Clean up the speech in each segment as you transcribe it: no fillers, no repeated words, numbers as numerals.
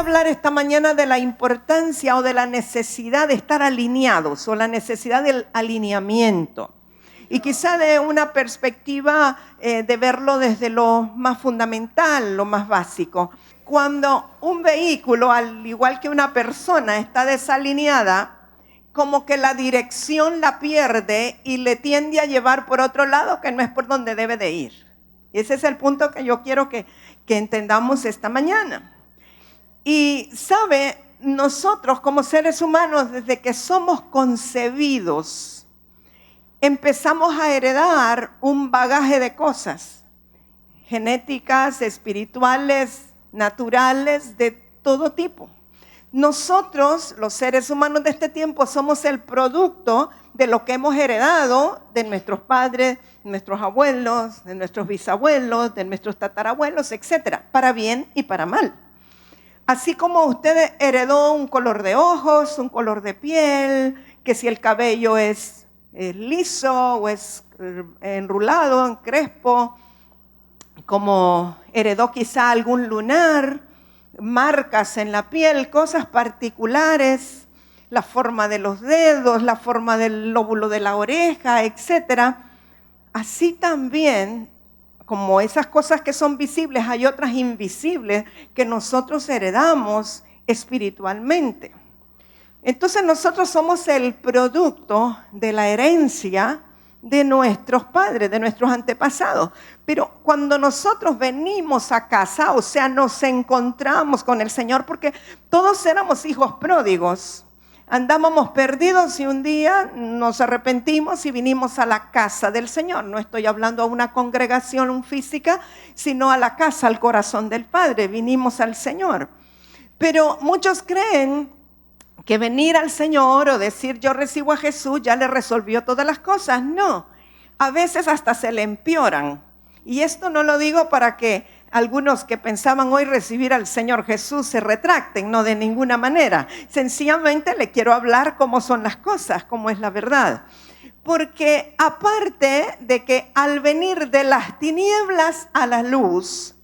a hablar esta mañana de la importancia o de la necesidad de estar alineados o la necesidad del alineamiento. Y quizá de una perspectiva de verlo desde lo más fundamental, lo más básico. Cuando un vehículo, al igual que una persona, está desalineada, como que la dirección la pierde y le tiende a llevar por otro lado que no es por donde debe de ir. Ese es el punto que yo quiero que entendamos esta mañana. Y sabe, nosotros como seres humanos, desde que somos concebidos, empezamos a heredar un bagaje de cosas genéticas, espirituales, naturales, de todo tipo. Nosotros, los seres humanos de este tiempo, somos el producto de lo que hemos heredado de nuestros padres, nuestros abuelos, de nuestros bisabuelos, de nuestros tatarabuelos, etcétera, para bien y para mal. Así como usted heredó un color de ojos, un color de piel, que si el cabello es liso o es enrulado, en crespo, como heredó quizá algún lunar, marcas en la piel, cosas particulares, la forma de los dedos, la forma del lóbulo de la oreja, etcétera. Así también, como esas cosas que son visibles, hay otras invisibles que nosotros heredamos espiritualmente. Entonces nosotros somos el producto de la herencia de nuestros padres, de nuestros antepasados. Pero cuando nosotros venimos a casa, o sea, nos encontramos con el Señor, porque todos éramos hijos pródigos, andábamos perdidos y un día nos arrepentimos y vinimos a la casa del Señor. No estoy hablando a una congregación física, sino a la casa, al corazón del Padre. Vinimos al Señor. Pero muchos creen que venir al Señor o decir yo recibo a Jesús ya le resolvió todas las cosas. No, a veces hasta se le empeoran. Y esto no lo digo para que algunos que pensaban hoy recibir al Señor Jesús se retracten, no, de ninguna manera. Sencillamente le quiero hablar cómo son las cosas, cómo es la verdad. Porque aparte de que al venir de las tinieblas a la luz,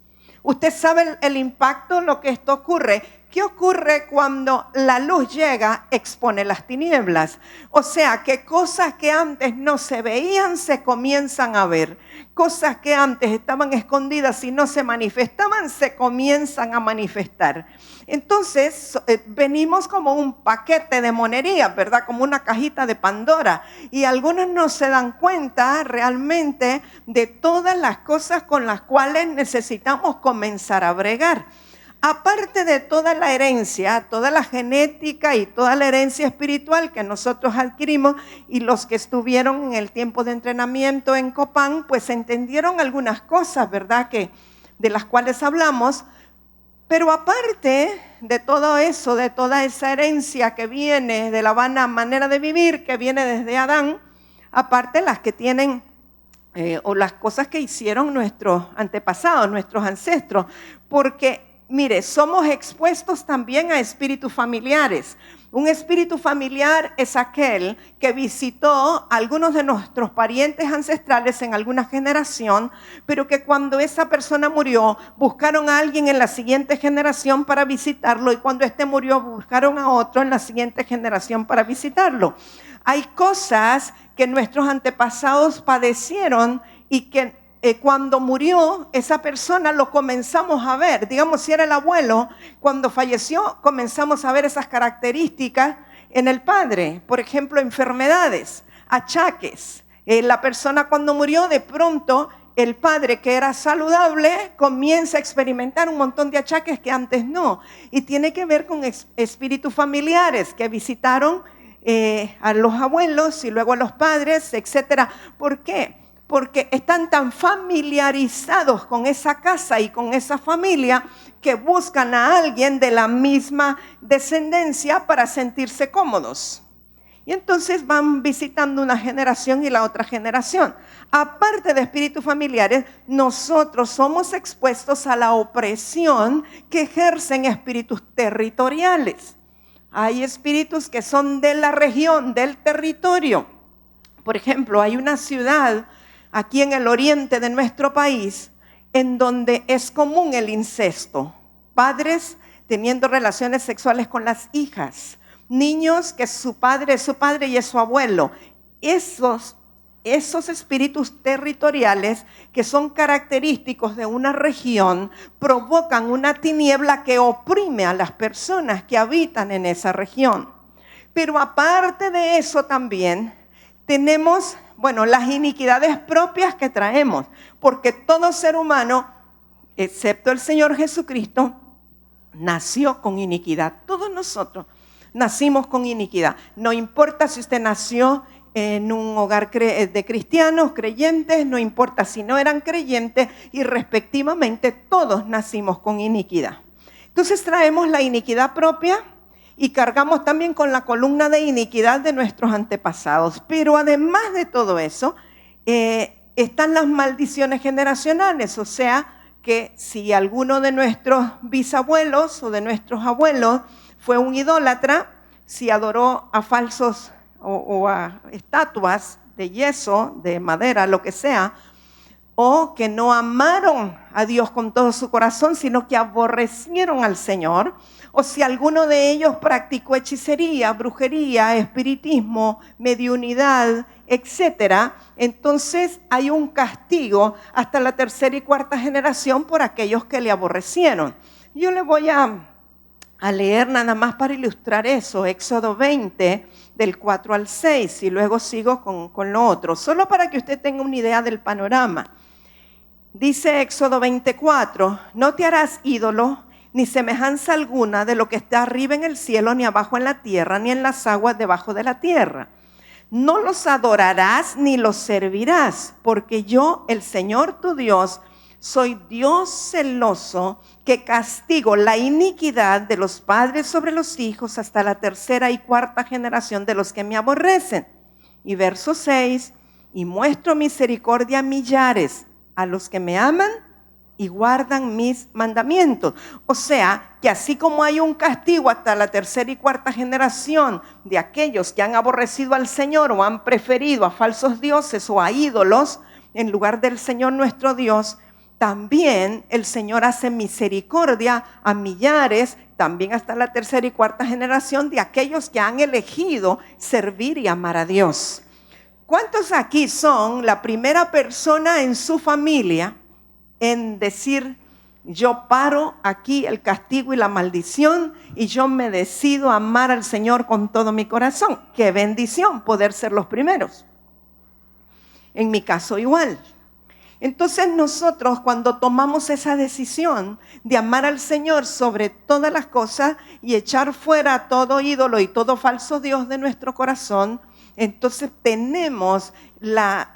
usted sabe el impacto, lo que esto ocurre. ¿Qué ocurre cuando la luz llega? Expone las tinieblas. O sea, que cosas que antes no se veían se comienzan a ver. Cosas que antes estaban escondidas y no se manifestaban, se comienzan a manifestar. Entonces, venimos como un paquete de monería, ¿verdad? Como una cajita de Pandora. Y algunos no se dan cuenta realmente de todas las cosas con las cuales necesitamos comenzar a bregar. Aparte de toda la herencia, toda la genética y toda la herencia espiritual que nosotros adquirimos, y los que estuvieron en el tiempo de entrenamiento en Copán, pues entendieron algunas cosas, ¿verdad? De las cuales hablamos. Pero aparte de todo eso, de toda esa herencia que viene de la vana manera de vivir, que viene desde Adán, aparte las que tienen o las cosas que hicieron nuestros antepasados, nuestros ancestros, porque mire, somos expuestos también a espíritus familiares. Un espíritu familiar es aquel que visitó a algunos de nuestros parientes ancestrales en alguna generación, pero que cuando esa persona murió, buscaron a alguien en la siguiente generación para visitarlo, y cuando este murió, buscaron a otro en la siguiente generación para visitarlo. Hay cosas que nuestros antepasados padecieron y que cuando murió esa persona lo comenzamos a ver. Digamos, si era el abuelo, cuando falleció comenzamos a ver esas características en el padre. Por ejemplo, enfermedades, achaques. La persona cuando murió, de pronto el padre, que era saludable, comienza a experimentar un montón de achaques que antes no. Y tiene que ver con espíritus familiares que visitaron a los abuelos y luego a los padres, etcétera. ¿Por qué? Porque están tan familiarizados con esa casa y con esa familia que buscan a alguien de la misma descendencia para sentirse cómodos. Y entonces van visitando una generación y la otra generación. Aparte de espíritus familiares, nosotros somos expuestos a la opresión que ejercen espíritus territoriales. Hay espíritus que son de la región, del territorio. Por ejemplo, hay una ciudad aquí en el oriente de nuestro país en donde es común el incesto. Padres teniendo relaciones sexuales con las hijas. Niños que su padre es su padre y es su abuelo. Esos espíritus territoriales que son característicos de una región provocan una tiniebla que oprime a las personas que habitan en esa región. Pero aparte de eso también tenemos, las iniquidades propias que traemos, porque todo ser humano, excepto el Señor Jesucristo, nació con iniquidad. Todos nosotros nacimos con iniquidad. No importa si usted nació en un hogar de cristianos, creyentes, no importa si no eran creyentes, y respectivamente todos nacimos con iniquidad. Entonces traemos la iniquidad propia y cargamos también con la columna de iniquidad de nuestros antepasados. Pero además de todo eso, están las maldiciones generacionales, o sea que si alguno de nuestros bisabuelos o de nuestros abuelos fue un idólatra, si adoró a falsos o a estatuas de yeso, de madera, lo que sea, o que no amaron a Dios con todo su corazón, sino que aborrecieron al Señor, o si alguno de ellos practicó hechicería, brujería, espiritismo, mediunidad, etcétera, entonces hay un castigo hasta la tercera y cuarta generación por aquellos que le aborrecieron. Yo le voy a leer nada más para ilustrar eso, Éxodo 20, del 4 al 6, y luego sigo con lo otro, solo para que usted tenga una idea del panorama. Dice Éxodo 24, no te harás ídolo, ni semejanza alguna de lo que está arriba en el cielo, ni abajo en la tierra, ni en las aguas debajo de la tierra. No los adorarás ni los servirás, porque yo, el Señor tu Dios, soy Dios celoso, que castigo la iniquidad de los padres sobre los hijos hasta la tercera y cuarta generación de los que me aborrecen. Y verso 6, y muestro misericordia a millares, a los que me aman y guardan mis mandamientos. O sea, que así como hay un castigo hasta la tercera y cuarta generación de aquellos que han aborrecido al Señor o han preferido a falsos dioses o a ídolos en lugar del Señor nuestro Dios, también el Señor hace misericordia a millares, también hasta la tercera y cuarta generación de aquellos que han elegido servir y amar a Dios. ¿Cuántos aquí son la primera persona en su familia en decir, yo paro aquí el castigo y la maldición y yo me decido amar al Señor con todo mi corazón? ¡Qué bendición poder ser los primeros! En mi caso igual. Entonces nosotros, cuando tomamos esa decisión de amar al Señor sobre todas las cosas y echar fuera todo ídolo y todo falso dios de nuestro corazón, entonces tenemos la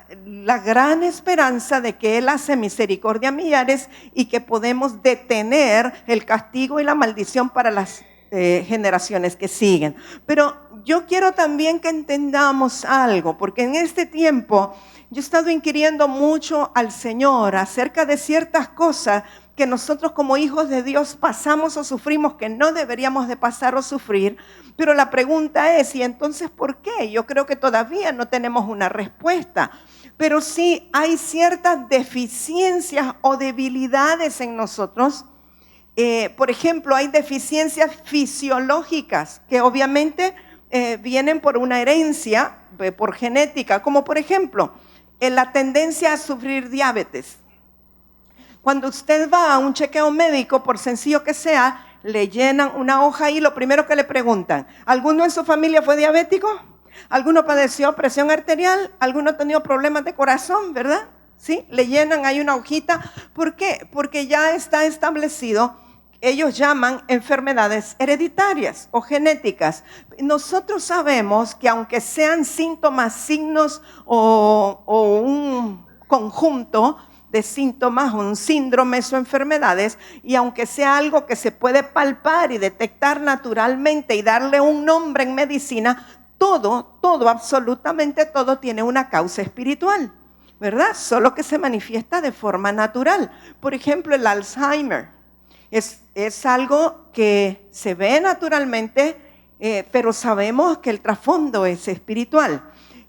gran esperanza de que Él hace misericordia a millares y que podemos detener el castigo y la maldición para las generaciones que siguen. Pero yo quiero también que entendamos algo, porque en este tiempo yo he estado inquiriendo mucho al Señor acerca de ciertas cosas que nosotros como hijos de Dios pasamos o sufrimos que no deberíamos de pasar o sufrir. Pero la pregunta es, ¿y entonces por qué? Yo creo que todavía no tenemos una respuesta. Pero sí hay ciertas deficiencias o debilidades en nosotros. Por ejemplo, hay deficiencias fisiológicas que obviamente vienen por una herencia, por genética, como por ejemplo, la tendencia a sufrir diabetes. Cuando usted va a un chequeo médico, por sencillo que sea, le llenan una hoja y lo primero que le preguntan, ¿alguno en su familia fue diabético? ¿Alguno padeció presión arterial? ¿Alguno ha tenido problemas de corazón, verdad? ¿Sí? Le llenan ahí una hojita. ¿Por qué? Porque ya está establecido, ellos llaman enfermedades hereditarias o genéticas. Nosotros sabemos que aunque sean síntomas, signos o un conjunto de síntomas, un síndrome o enfermedades, y aunque sea algo que se puede palpar y detectar naturalmente y darle un nombre en medicina, todo, absolutamente todo tiene una causa espiritual, ¿verdad? Solo que se manifiesta de forma natural. Por ejemplo, el Alzheimer es algo que se ve naturalmente, pero sabemos que el trasfondo es espiritual.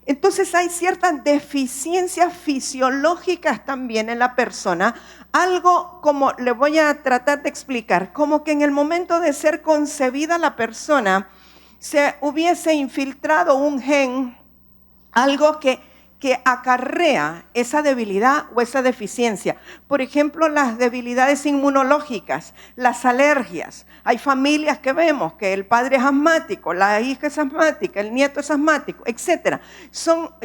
Entonces hay ciertas deficiencias fisiológicas también en la persona. Algo como le voy a tratar de explicar, como que en el momento de ser concebida la persona se hubiese infiltrado un gen, algo que acarrea esa debilidad o esa deficiencia. Por ejemplo, las debilidades inmunológicas, las alergias. Hay familias que vemos que el padre es asmático, la hija es asmática, el nieto es asmático, etc.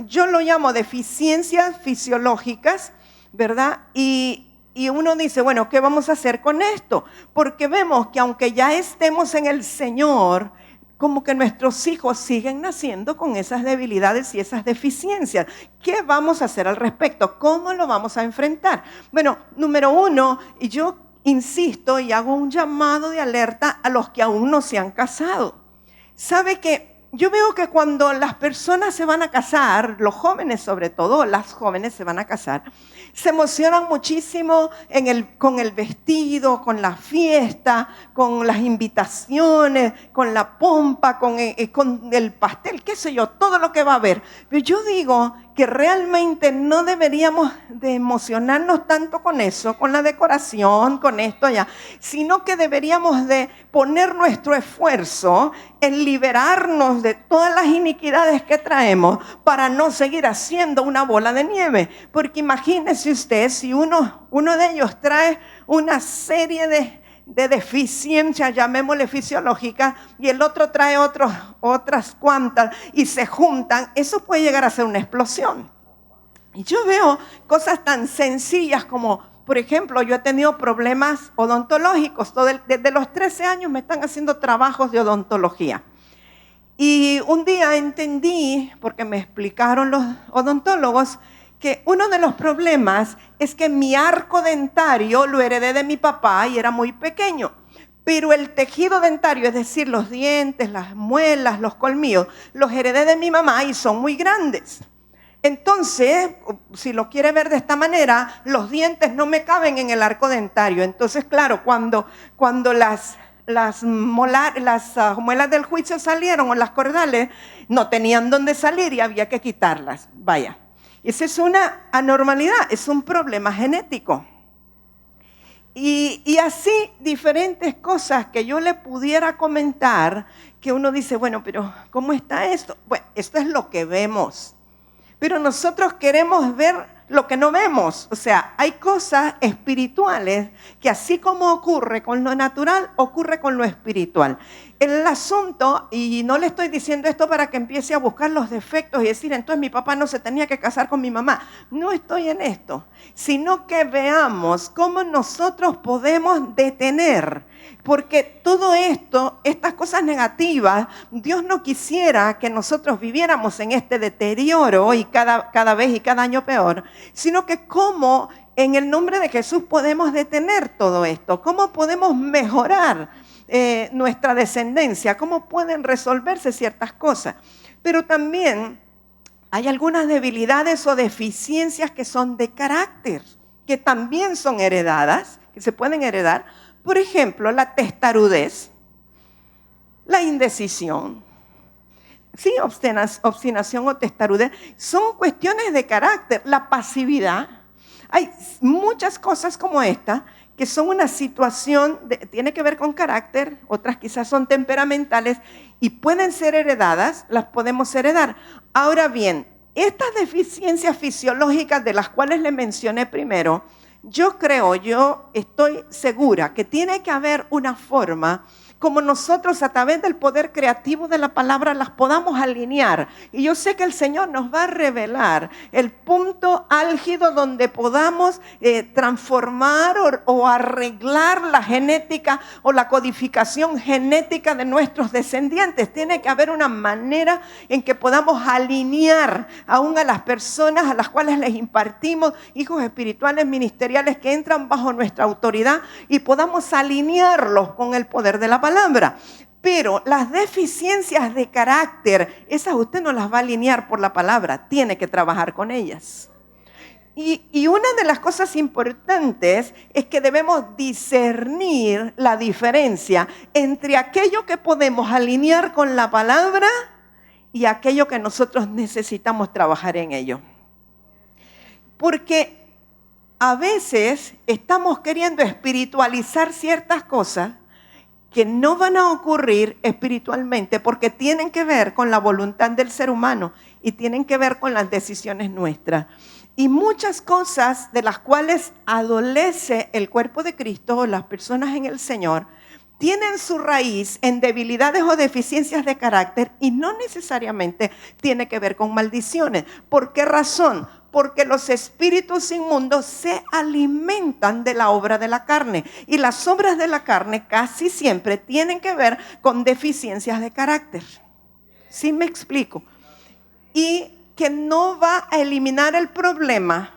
Yo lo llamo deficiencias fisiológicas, ¿verdad? Y uno dice, bueno, ¿qué vamos a hacer con esto? Porque vemos que aunque ya estemos en el Señor, como que nuestros hijos siguen naciendo con esas debilidades y esas deficiencias. ¿Qué vamos a hacer al respecto? ¿Cómo lo vamos a enfrentar? Bueno, número uno, yo insisto y hago un llamado de alerta a los que aún no se han casado. ¿Sabe qué? Yo veo que cuando las personas se van a casar, los jóvenes sobre todo, las jóvenes se van a casar, se emocionan muchísimo con el vestido, con la fiesta, con las invitaciones, con la pompa, con el pastel, qué sé yo, todo lo que va a haber. Pero yo digo que realmente no deberíamos de emocionarnos tanto con eso, con la decoración, con esto ya, sino que deberíamos de poner nuestro esfuerzo en liberarnos de todas las iniquidades que traemos para no seguir haciendo una bola de nieve. Porque imagínese usted si uno de ellos trae una serie de deficiencias, llamémosle fisiológicas, y el otro trae otras cuantas y se juntan, eso puede llegar a ser una explosión. Y yo veo cosas tan sencillas como, por ejemplo, yo he tenido problemas odontológicos. Desde los 13 años me están haciendo trabajos de odontología. Y un día entendí, porque me explicaron los odontólogos, que uno de los problemas es que mi arco dentario lo heredé de mi papá y era muy pequeño. Pero el tejido dentario, es decir, los dientes, las muelas, los colmillos, los heredé de mi mamá y son muy grandes. Entonces, si lo quiere ver de esta manera, los dientes no me caben en el arco dentario. Entonces, claro, cuando las muelas del juicio salieron, o las cordales, no tenían dónde salir y había que quitarlas. Vaya, esa es una anormalidad, es un problema genético. Y así diferentes cosas que yo le pudiera comentar, que uno dice, bueno, pero ¿cómo está esto? Bueno, esto es lo que vemos. Pero nosotros queremos ver lo que no vemos. O sea, hay cosas espirituales que así como ocurre con lo natural, ocurre con lo espiritual. El asunto, y no le estoy diciendo esto para que empiece a buscar los defectos y decir, entonces mi papá no se tenía que casar con mi mamá. No estoy en esto, sino que veamos cómo nosotros podemos detener. Porque todo esto, estas cosas negativas, Dios no quisiera que nosotros viviéramos en este deterioro y cada vez y cada año peor, sino que cómo en el nombre de Jesús podemos detener todo esto, cómo podemos mejorar nuestra descendencia, cómo pueden resolverse ciertas cosas. Pero también hay algunas debilidades o deficiencias que son de carácter, que también son heredadas, que se pueden heredar. Por ejemplo, la testarudez, la indecisión, sí, obstinación o testarudez, son cuestiones de carácter. La pasividad, hay muchas cosas como esta que son una situación, tiene que ver con carácter, otras quizás son temperamentales y pueden ser heredadas, las podemos heredar. Ahora bien, estas deficiencias fisiológicas de las cuales le mencioné primero, yo estoy segura que tiene que haber una forma como nosotros a través del poder creativo de la palabra las podamos alinear. Y yo sé que el Señor nos va a revelar el punto álgido donde podamos transformar o arreglar la genética o la codificación genética de nuestros descendientes. Tiene que haber una manera en que podamos alinear aún a las personas a las cuales les impartimos hijos espirituales ministeriales que entran bajo nuestra autoridad y podamos alinearlos con el poder de la palabra. Pero las deficiencias de carácter, esas usted no las va a alinear por la palabra, tiene que trabajar con ellas. Y una de las cosas importantes es que debemos discernir la diferencia entre aquello que podemos alinear con la palabra y aquello que nosotros necesitamos trabajar en ello. Porque a veces estamos queriendo espiritualizar ciertas cosas que no van a ocurrir espiritualmente porque tienen que ver con la voluntad del ser humano y tienen que ver con las decisiones nuestras. Y muchas cosas de las cuales adolece el cuerpo de Cristo, las personas en el Señor, tienen su raíz en debilidades o deficiencias de carácter y no necesariamente tiene que ver con maldiciones. ¿Por qué razón? Porque los espíritus inmundos se alimentan de la obra de la carne. Y las obras de la carne casi siempre tienen que ver con deficiencias de carácter. ¿Sí me explico? Y que no va a eliminar el problema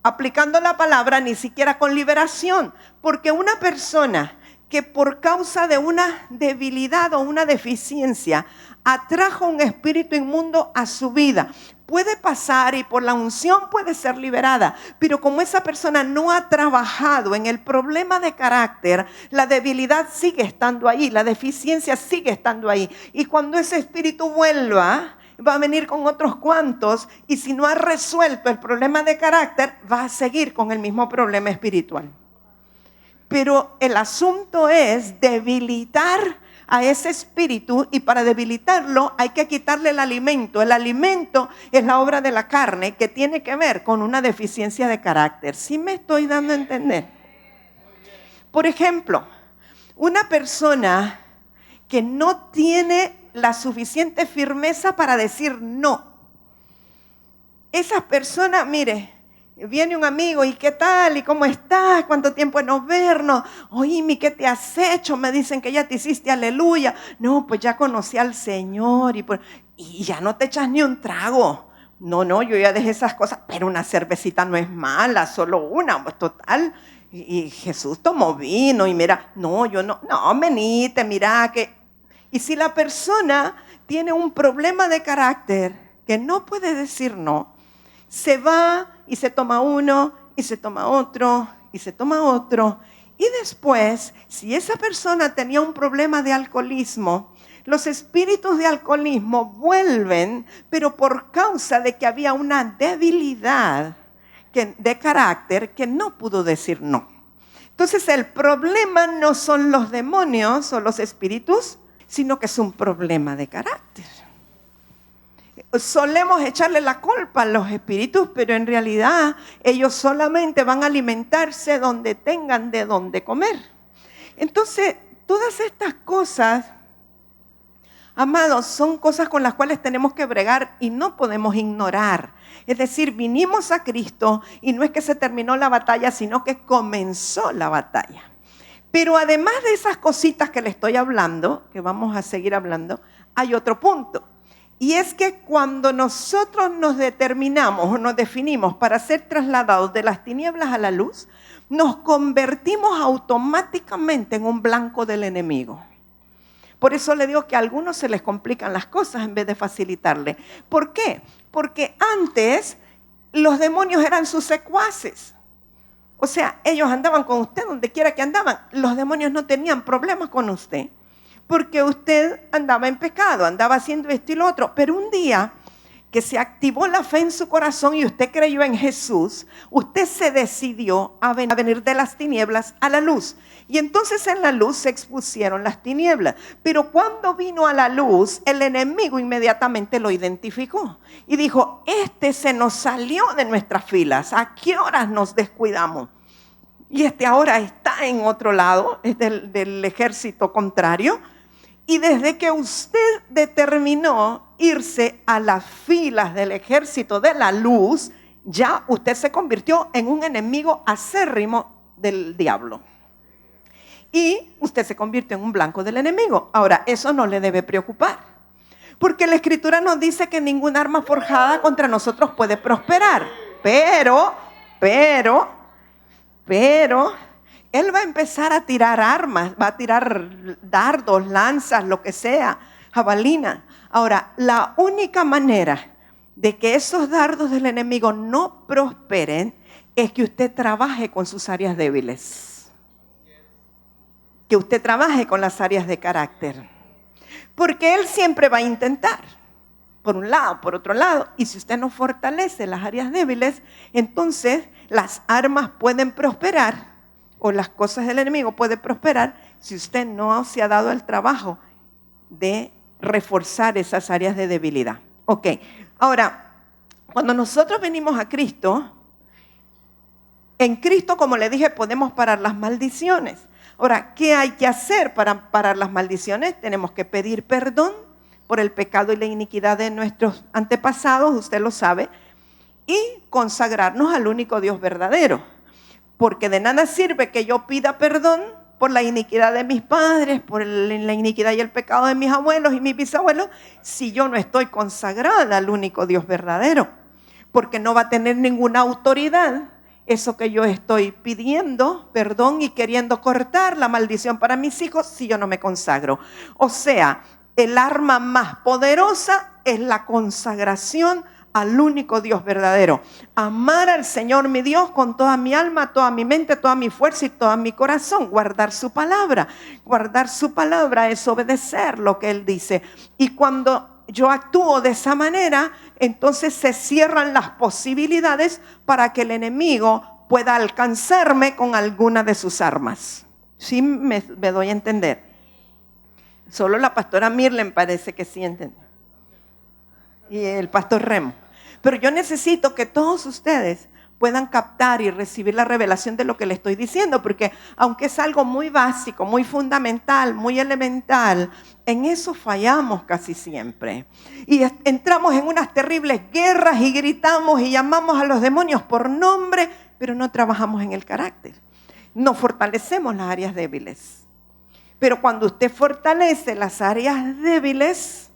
aplicando la palabra ni siquiera con liberación. Porque una persona que por causa de una debilidad o una deficiencia atrajo un espíritu inmundo a su vida, puede pasar y por la unción puede ser liberada, pero como esa persona no ha trabajado en el problema de carácter, la debilidad sigue estando ahí, la deficiencia sigue estando ahí, y cuando ese espíritu vuelva, va a venir con otros cuantos, y si no ha resuelto el problema de carácter, va a seguir con el mismo problema espiritual. Pero el asunto es debilitar a ese espíritu, y para debilitarlo hay que quitarle el alimento. El alimento es la obra de la carne que tiene que ver con una deficiencia de carácter. ¿Sí me estoy dando a entender? Por ejemplo, una persona que no tiene la suficiente firmeza para decir no. Esas personas, mire, viene un amigo, ¿y qué tal? ¿Y cómo estás? ¿Cuánto tiempo de no vernos? Oye, ¿qué te has hecho? Me dicen que ya te hiciste aleluya. No, pues ya conocí al Señor y ya no te echas ni un trago. No, yo ya dejé esas cosas, pero una cervecita no es mala, solo una, pues total. Y Jesús tomó vino y mira, no, yo no, venite, mira que... Y si la persona tiene un problema de carácter que no puede decir no, se va y se toma uno, y se toma otro, y se toma otro. Y después, si esa persona tenía un problema de alcoholismo, los espíritus de alcoholismo vuelven, pero por causa de que había una debilidad de carácter que no pudo decir no. Entonces el problema no son los demonios o los espíritus, sino que es un problema de carácter. Solemos echarle la culpa a los espíritus, pero en realidad ellos solamente van a alimentarse donde tengan de dónde comer. Entonces, todas estas cosas, amados, son cosas con las cuales tenemos que bregar y no podemos ignorar. Es decir, vinimos a Cristo y no es que se terminó la batalla, sino que comenzó la batalla. Pero además de esas cositas que le estoy hablando, que vamos a seguir hablando, hay otro punto. Y es que cuando nosotros nos determinamos o nos definimos para ser trasladados de las tinieblas a la luz, nos convertimos automáticamente en un blanco del enemigo. Por eso le digo que a algunos se les complican las cosas en vez de facilitarle. ¿Por qué? Porque antes los demonios eran sus secuaces. O sea, ellos andaban con usted donde quiera que andaban. Los demonios no tenían problemas con usted, porque usted andaba en pecado, andaba haciendo esto y lo otro. Pero un día que se activó la fe en su corazón y usted creyó en Jesús, usted se decidió a venir de las tinieblas a la luz. Y entonces en la luz se expusieron las tinieblas. Pero cuando vino a la luz, el enemigo inmediatamente lo identificó y dijo: este se nos salió de nuestras filas. ¿A qué horas nos descuidamos? Y este ahora está en otro lado, es del ejército contrario. Y desde que usted determinó irse a las filas del ejército de la luz, ya usted se convirtió en un enemigo acérrimo del diablo. Y usted se convirtió en un blanco del enemigo. Ahora, eso no le debe preocupar, porque la Escritura nos dice que ninguna arma forjada contra nosotros puede prosperar. Pero, Él va a empezar a tirar armas, va a tirar dardos, lanzas, lo que sea, jabalina. Ahora, la única manera de que esos dardos del enemigo no prosperen es que usted trabaje con sus áreas débiles. Que usted trabaje con las áreas de carácter. Porque Él siempre va a intentar, por un lado, por otro lado. Y si usted no fortalece las áreas débiles, entonces las armas pueden prosperar, o las cosas del enemigo pueden prosperar, si usted no se ha dado el trabajo de reforzar esas áreas de debilidad. Ok, ahora, cuando nosotros venimos a Cristo, en Cristo, como le dije, podemos parar las maldiciones. Ahora, ¿qué hay que hacer para parar las maldiciones? Tenemos que pedir perdón por el pecado y la iniquidad de nuestros antepasados, usted lo sabe, y consagrarnos al único Dios verdadero. Porque de nada sirve que yo pida perdón por la iniquidad de mis padres, por la iniquidad y el pecado de mis abuelos y mis bisabuelos, si yo no estoy consagrada al único Dios verdadero. Porque no va a tener ninguna autoridad eso que yo estoy pidiendo perdón y queriendo cortar la maldición para mis hijos si yo no me consagro. O sea, el arma más poderosa es la consagración al único Dios verdadero. Amar al Señor mi Dios con toda mi alma, toda mi mente, toda mi fuerza y todo mi corazón. Guardar su palabra. Guardar su palabra es obedecer lo que Él dice. Y cuando yo actúo de esa manera, entonces se cierran las posibilidades para que el enemigo pueda alcanzarme con alguna de sus armas. ¿Sí me doy a entender? Solo la pastora Mirlen parece que sí entendió. Y el pastor Remo. Pero yo necesito que todos ustedes puedan captar y recibir la revelación de lo que le estoy diciendo, porque aunque es algo muy básico, muy fundamental, muy elemental, en eso fallamos casi siempre. Y entramos en unas terribles guerras y gritamos y llamamos a los demonios por nombre, pero no trabajamos en el carácter. No fortalecemos las áreas débiles. Pero cuando usted fortalece las áreas débiles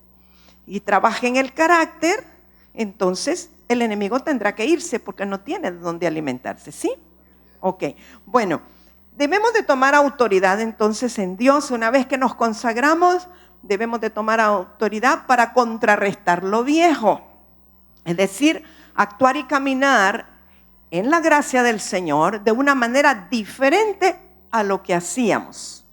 y trabaja en el carácter, entonces el enemigo tendrá que irse porque no tiene de dónde alimentarse, ¿sí? Ok, bueno, debemos de tomar autoridad entonces en Dios. Una vez que nos consagramos, debemos de tomar autoridad para contrarrestar lo viejo. Es decir, actuar y caminar en la gracia del Señor de una manera diferente a lo que hacíamos.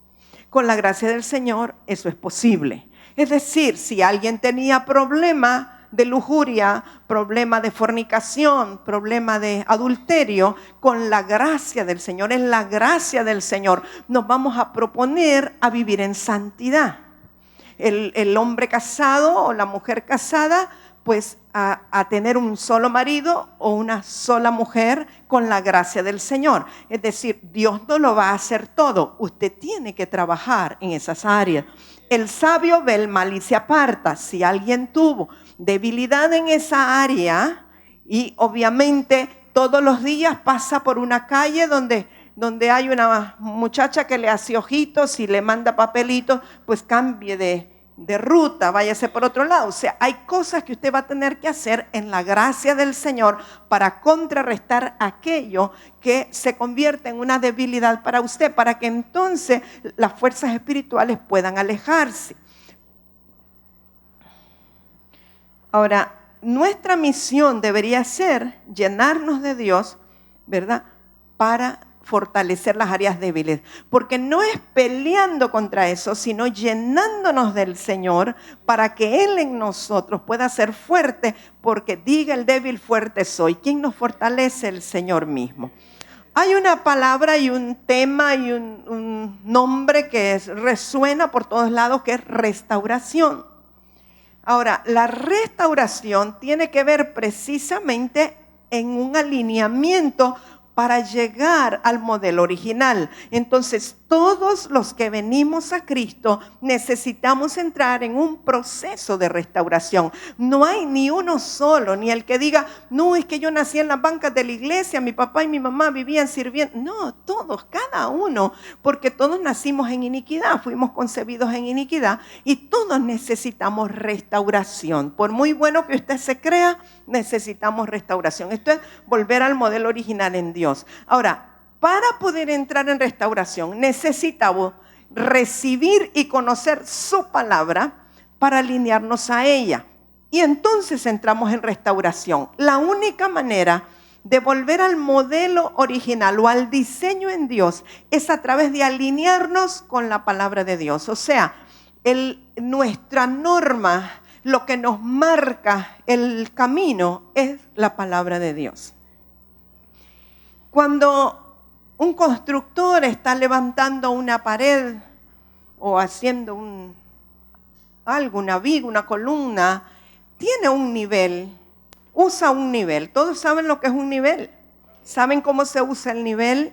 Con la gracia del Señor eso es posible. Es decir, si alguien tenía problema de lujuria, problema de fornicación, problema de adulterio, con la gracia del Señor, en la gracia del Señor, nos vamos a proponer a vivir en santidad. El hombre casado o la mujer casada, pues a tener un solo marido o una sola mujer con la gracia del Señor. Es decir, Dios no lo va a hacer todo, usted tiene que trabajar en esas áreas. El sabio ve el mal y se aparta. Si alguien tuvo debilidad en esa área y obviamente todos los días pasa por una calle donde hay una muchacha que le hace ojitos y le manda papelitos, pues cambie de ruta, váyase por otro lado. O sea, hay cosas que usted va a tener que hacer en la gracia del Señor para contrarrestar aquello que se convierte en una debilidad para usted, para que entonces las fuerzas espirituales puedan alejarse. Ahora, nuestra misión debería ser llenarnos de Dios, ¿verdad? Para fortalecer las áreas débiles, porque no es peleando contra eso, sino llenándonos del Señor para que Él en nosotros pueda ser fuerte, porque diga el débil, fuerte soy. ¿Quién nos fortalece? El Señor mismo. Hay una palabra y un tema y un nombre que resuena por todos lados, que es restauración. Ahora, la restauración tiene que ver precisamente en un alineamiento para llegar al modelo original. Entonces, todos los que venimos a Cristo necesitamos entrar en un proceso de restauración. No hay ni uno solo, ni el que diga, no, es que yo nací en las bancas de la iglesia, mi papá y mi mamá vivían sirviendo. No, todos, cada uno, porque todos nacimos en iniquidad, fuimos concebidos en iniquidad y todos necesitamos restauración. Por muy bueno que usted se crea, necesitamos restauración. Esto es volver al modelo original en Dios. Ahora, para poder entrar en restauración necesitamos recibir y conocer su palabra para alinearnos a ella. Y entonces entramos en restauración. La única manera de volver al modelo original o al diseño en Dios es a través de alinearnos con la palabra de Dios. O sea, nuestra norma, lo que nos marca el camino es la palabra de Dios. Cuando un constructor está levantando una pared o haciendo una viga, una columna, tiene un nivel, usa un nivel. Todos saben lo que es un nivel. ¿Saben cómo se usa el nivel?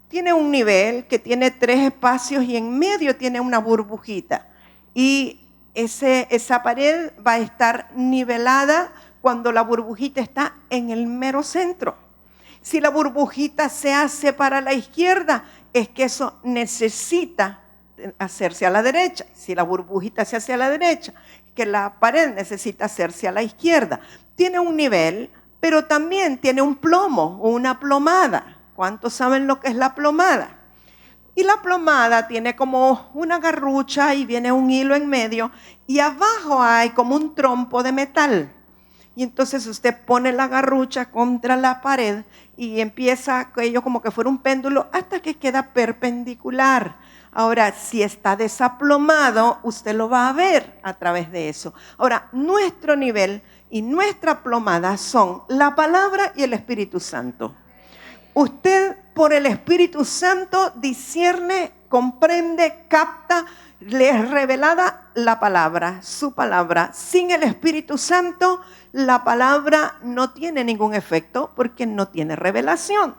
Tiene un nivel que tiene 3 espacios y en medio tiene una burbujita. Y esa pared va a estar nivelada cuando la burbujita está en el mero centro. Si la burbujita se hace para la izquierda, es que eso necesita hacerse a la derecha. Si la burbujita se hace a la derecha, que la pared necesita hacerse a la izquierda. Tiene un nivel, pero también tiene un plomo o una plomada. ¿Cuántos saben lo que es la plomada? Y la plomada tiene como una garrucha y viene un hilo en medio y abajo hay como un trompo de metal. Y entonces usted pone la garrucha contra la pared y empieza aquello como que fuera un péndulo hasta que queda perpendicular. Ahora, si está desaplomado, usted lo va a ver a través de eso. Ahora, nuestro nivel y nuestra plomada son la palabra y el Espíritu Santo. Usted por el Espíritu Santo discierne, comprende, capta, le es revelada la palabra, su palabra. Sin el Espíritu Santo, la palabra no tiene ningún efecto porque no tiene revelación,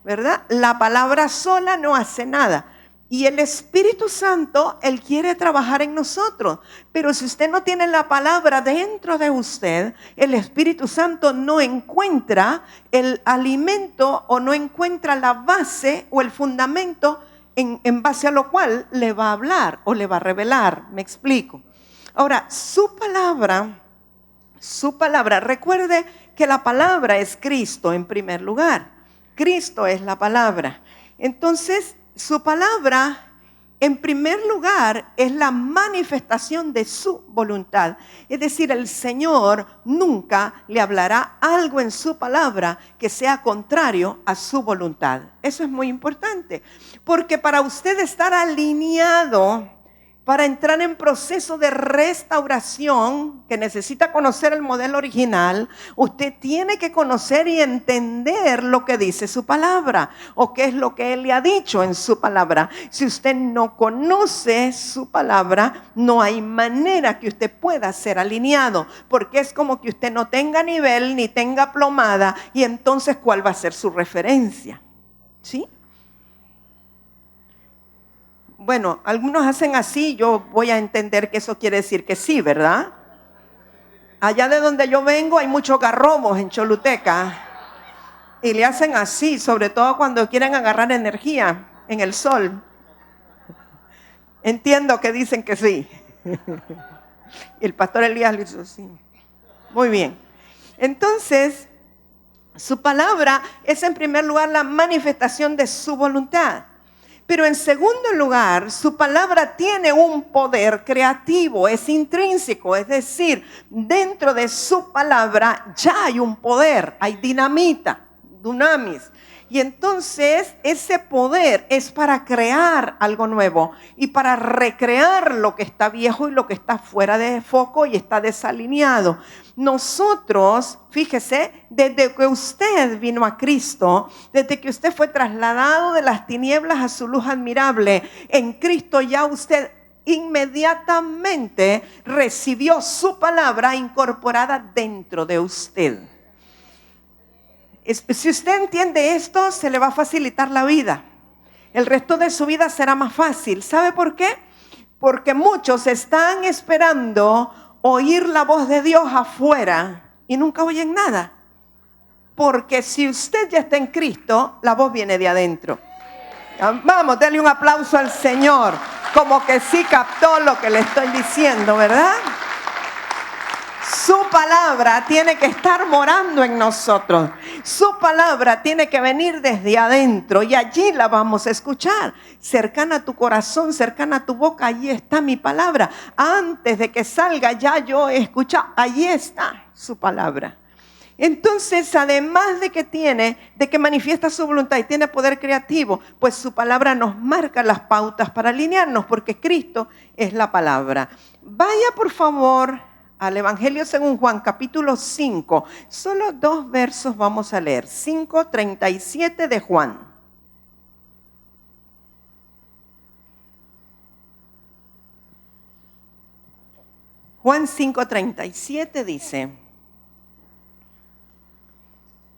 ¿verdad? La palabra sola no hace nada. Y el Espíritu Santo, Él quiere trabajar en nosotros. Pero si usted no tiene la palabra dentro de usted, el Espíritu Santo no encuentra el alimento o no encuentra la base o el fundamento en base a lo cual le va a hablar o le va a revelar. Me explico. Ahora, su palabra, recuerde que la palabra es Cristo en primer lugar. Cristo es la palabra. Entonces, su palabra, en primer lugar, es la manifestación de su voluntad. Es decir, el Señor nunca le hablará algo en su palabra que sea contrario a su voluntad. Eso es muy importante, porque para usted estar alineado, para entrar en proceso de restauración, que necesita conocer el modelo original, usted tiene que conocer y entender lo que dice su palabra, o qué es lo que Él le ha dicho en su palabra. Si usted no conoce su palabra, no hay manera que usted pueda ser alineado, porque es como que usted no tenga nivel ni tenga plomada, y entonces ¿cuál va a ser su referencia? ¿Sí? Bueno, algunos hacen así, yo voy a entender que eso quiere decir que sí, ¿verdad? Allá de donde yo vengo hay muchos garrobos en Choluteca y le hacen así, sobre todo cuando quieren agarrar energía en el sol. Entiendo que dicen que sí. Y el pastor Elías le hizo así. Muy bien. Entonces, su palabra es en primer lugar la manifestación de su voluntad. Pero en segundo lugar, su palabra tiene un poder creativo, es intrínseco, es decir, dentro de su palabra ya hay un poder, hay dinamita, dunamis. Y entonces ese poder es para crear algo nuevo y para recrear lo que está viejo y lo que está fuera de foco y está desalineado. Nosotros, fíjese, desde que usted vino a Cristo, desde que usted fue trasladado de las tinieblas a su luz admirable, en Cristo ya usted inmediatamente recibió su palabra incorporada dentro de usted. Si usted entiende esto, se le va a facilitar la vida. El resto de su vida será más fácil. ¿Sabe por qué? Porque muchos están esperando oír la voz de Dios afuera y nunca oyen nada. Porque si usted ya está en Cristo, la voz viene de adentro. Vamos, denle un aplauso al Señor, como que sí captó lo que le estoy diciendo, ¿verdad? Su palabra tiene que estar morando en nosotros. Su palabra tiene que venir desde adentro y allí la vamos a escuchar. Cercana a tu corazón, cercana a tu boca, allí está mi palabra. Antes de que salga ya yo he escuchado, allí está su palabra. Entonces, además de que manifiesta su voluntad y tiene poder creativo, pues su palabra nos marca las pautas para alinearnos, porque Cristo es la palabra. Vaya por favor al Evangelio según Juan, capítulo 5. Solo 2 versos vamos a leer. 5:37 de Juan. Juan 5:37 dice: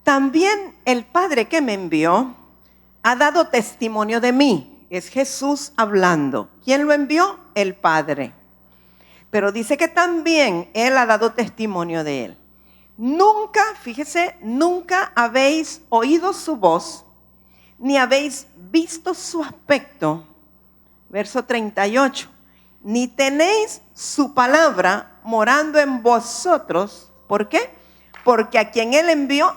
también el Padre que me envió ha dado testimonio de mí. Es Jesús hablando. ¿Quién lo envió? El Padre. Pero dice que también Él ha dado testimonio de Él. Nunca, fíjese, nunca habéis oído su voz, ni habéis visto su aspecto. Verso 38. Ni tenéis su palabra morando en vosotros. ¿Por qué? Porque a quien Él envió,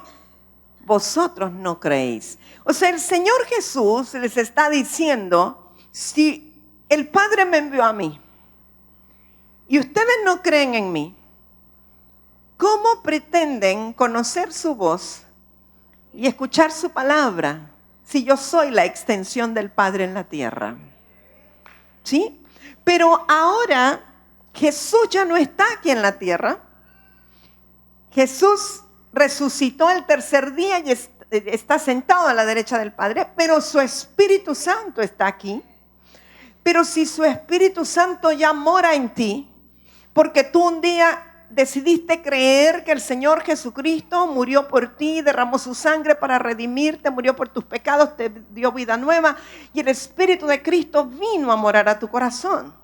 vosotros no creéis. O sea, el Señor Jesús les está diciendo, si el Padre me envió a mí y ustedes no creen en mí, ¿cómo pretenden conocer su voz y escuchar su palabra si yo soy la extensión del Padre en la tierra? ¿Sí? Pero ahora Jesús ya no está aquí en la tierra. Jesús resucitó el tercer día y está sentado a la derecha del Padre, pero su Espíritu Santo está aquí. Pero si su Espíritu Santo ya mora en ti, porque tú un día decidiste creer que el Señor Jesucristo murió por ti, derramó su sangre para redimirte, murió por tus pecados, te dio vida nueva, y el Espíritu de Cristo vino a morar a tu corazón.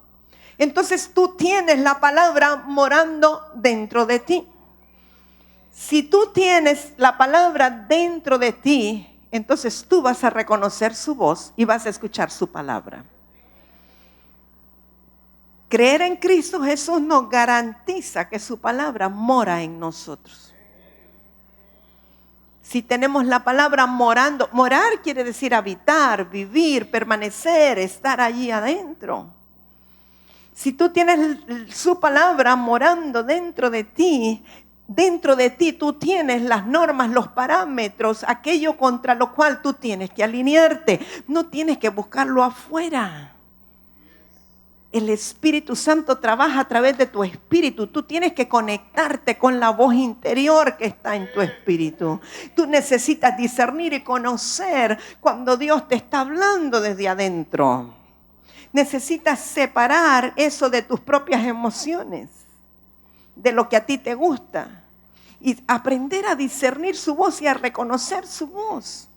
Entonces tú tienes la palabra morando dentro de ti. Si tú tienes la palabra dentro de ti, entonces tú vas a reconocer su voz y vas a escuchar su palabra. Creer en Cristo Jesús nos garantiza que su palabra mora en nosotros. Si tenemos la palabra morando, morar quiere decir habitar, vivir, permanecer, estar allí adentro. Si tú tienes su palabra morando dentro de ti tú tienes las normas, los parámetros, aquello contra lo cual tú tienes que alinearte. No tienes que buscarlo afuera. El Espíritu Santo trabaja a través de tu espíritu. Tú tienes que conectarte con la voz interior que está en tu espíritu. Tú necesitas discernir y conocer cuando Dios te está hablando desde adentro. Necesitas separar eso de tus propias emociones, de lo que a ti te gusta, y aprender a discernir su voz y a reconocer su voz.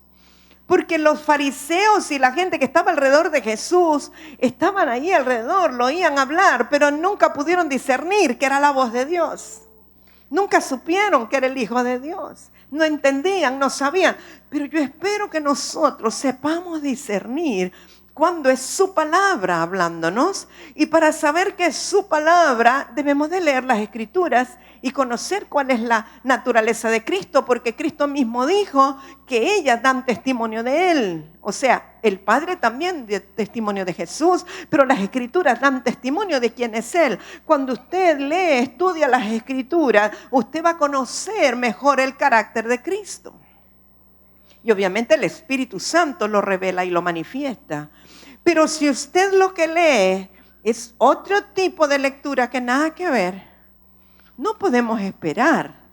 Porque los fariseos y la gente que estaba alrededor de Jesús estaban ahí alrededor, lo oían hablar, pero nunca pudieron discernir que era la voz de Dios. Nunca supieron que era el Hijo de Dios. No entendían, no sabían. Pero yo espero que nosotros sepamos discernir cuando es su palabra hablándonos. Y para saber que es su palabra debemos de leer las Escrituras y conocer cuál es la naturaleza de Cristo, porque Cristo mismo dijo que ellas dan testimonio de Él. O sea, el Padre también dio testimonio de Jesús, pero las Escrituras dan testimonio de quién es Él. Cuando usted lee, estudia las Escrituras, usted va a conocer mejor el carácter de Cristo. Y obviamente el Espíritu Santo lo revela y lo manifiesta. Pero si usted lo que lee es otro tipo de lectura que nada que ver, no podemos esperar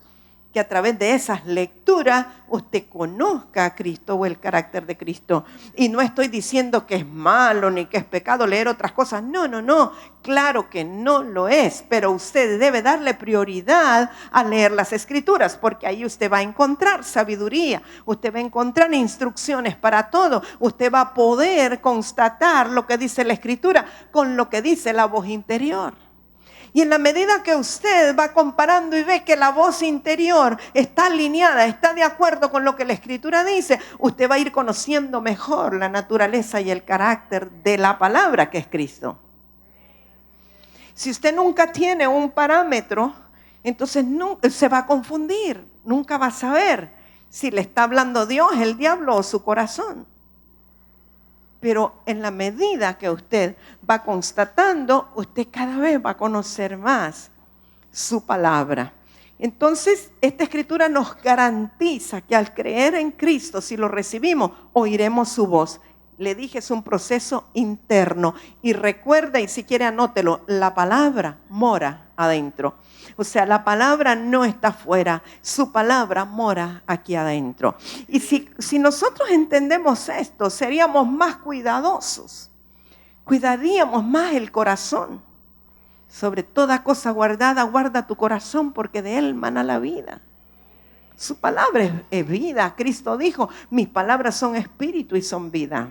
que a través de esas lecturas usted conozca a Cristo o el carácter de Cristo. Y no estoy diciendo que es malo ni que es pecado leer otras cosas. No. Claro que no lo es. Pero usted debe darle prioridad a leer las Escrituras, porque ahí usted va a encontrar sabiduría. Usted va a encontrar instrucciones para todo. Usted va a poder constatar lo que dice la Escritura con lo que dice la voz interior. Y en la medida que usted va comparando y ve que la voz interior está alineada, está de acuerdo con lo que la Escritura dice, usted va a ir conociendo mejor la naturaleza y el carácter de la palabra que es Cristo. Si usted nunca tiene un parámetro, entonces se va a confundir, nunca va a saber si le está hablando Dios, el diablo o su corazón. Pero en la medida que usted va constatando, usted cada vez va a conocer más su palabra. Entonces, esta escritura nos garantiza que al creer en Cristo, si lo recibimos, oiremos su voz. Le dije, es un proceso interno. Y recuerda, y si quiere anótelo, la palabra mora adentro. O sea, la palabra no está afuera, su palabra mora aquí adentro. Y si nosotros entendemos esto, seríamos más cuidadosos. Cuidaríamos más el corazón. Sobre toda cosa guardada, guarda tu corazón porque de él mana la vida. Su palabra es vida. Cristo dijo, mis palabras son espíritu y son vida.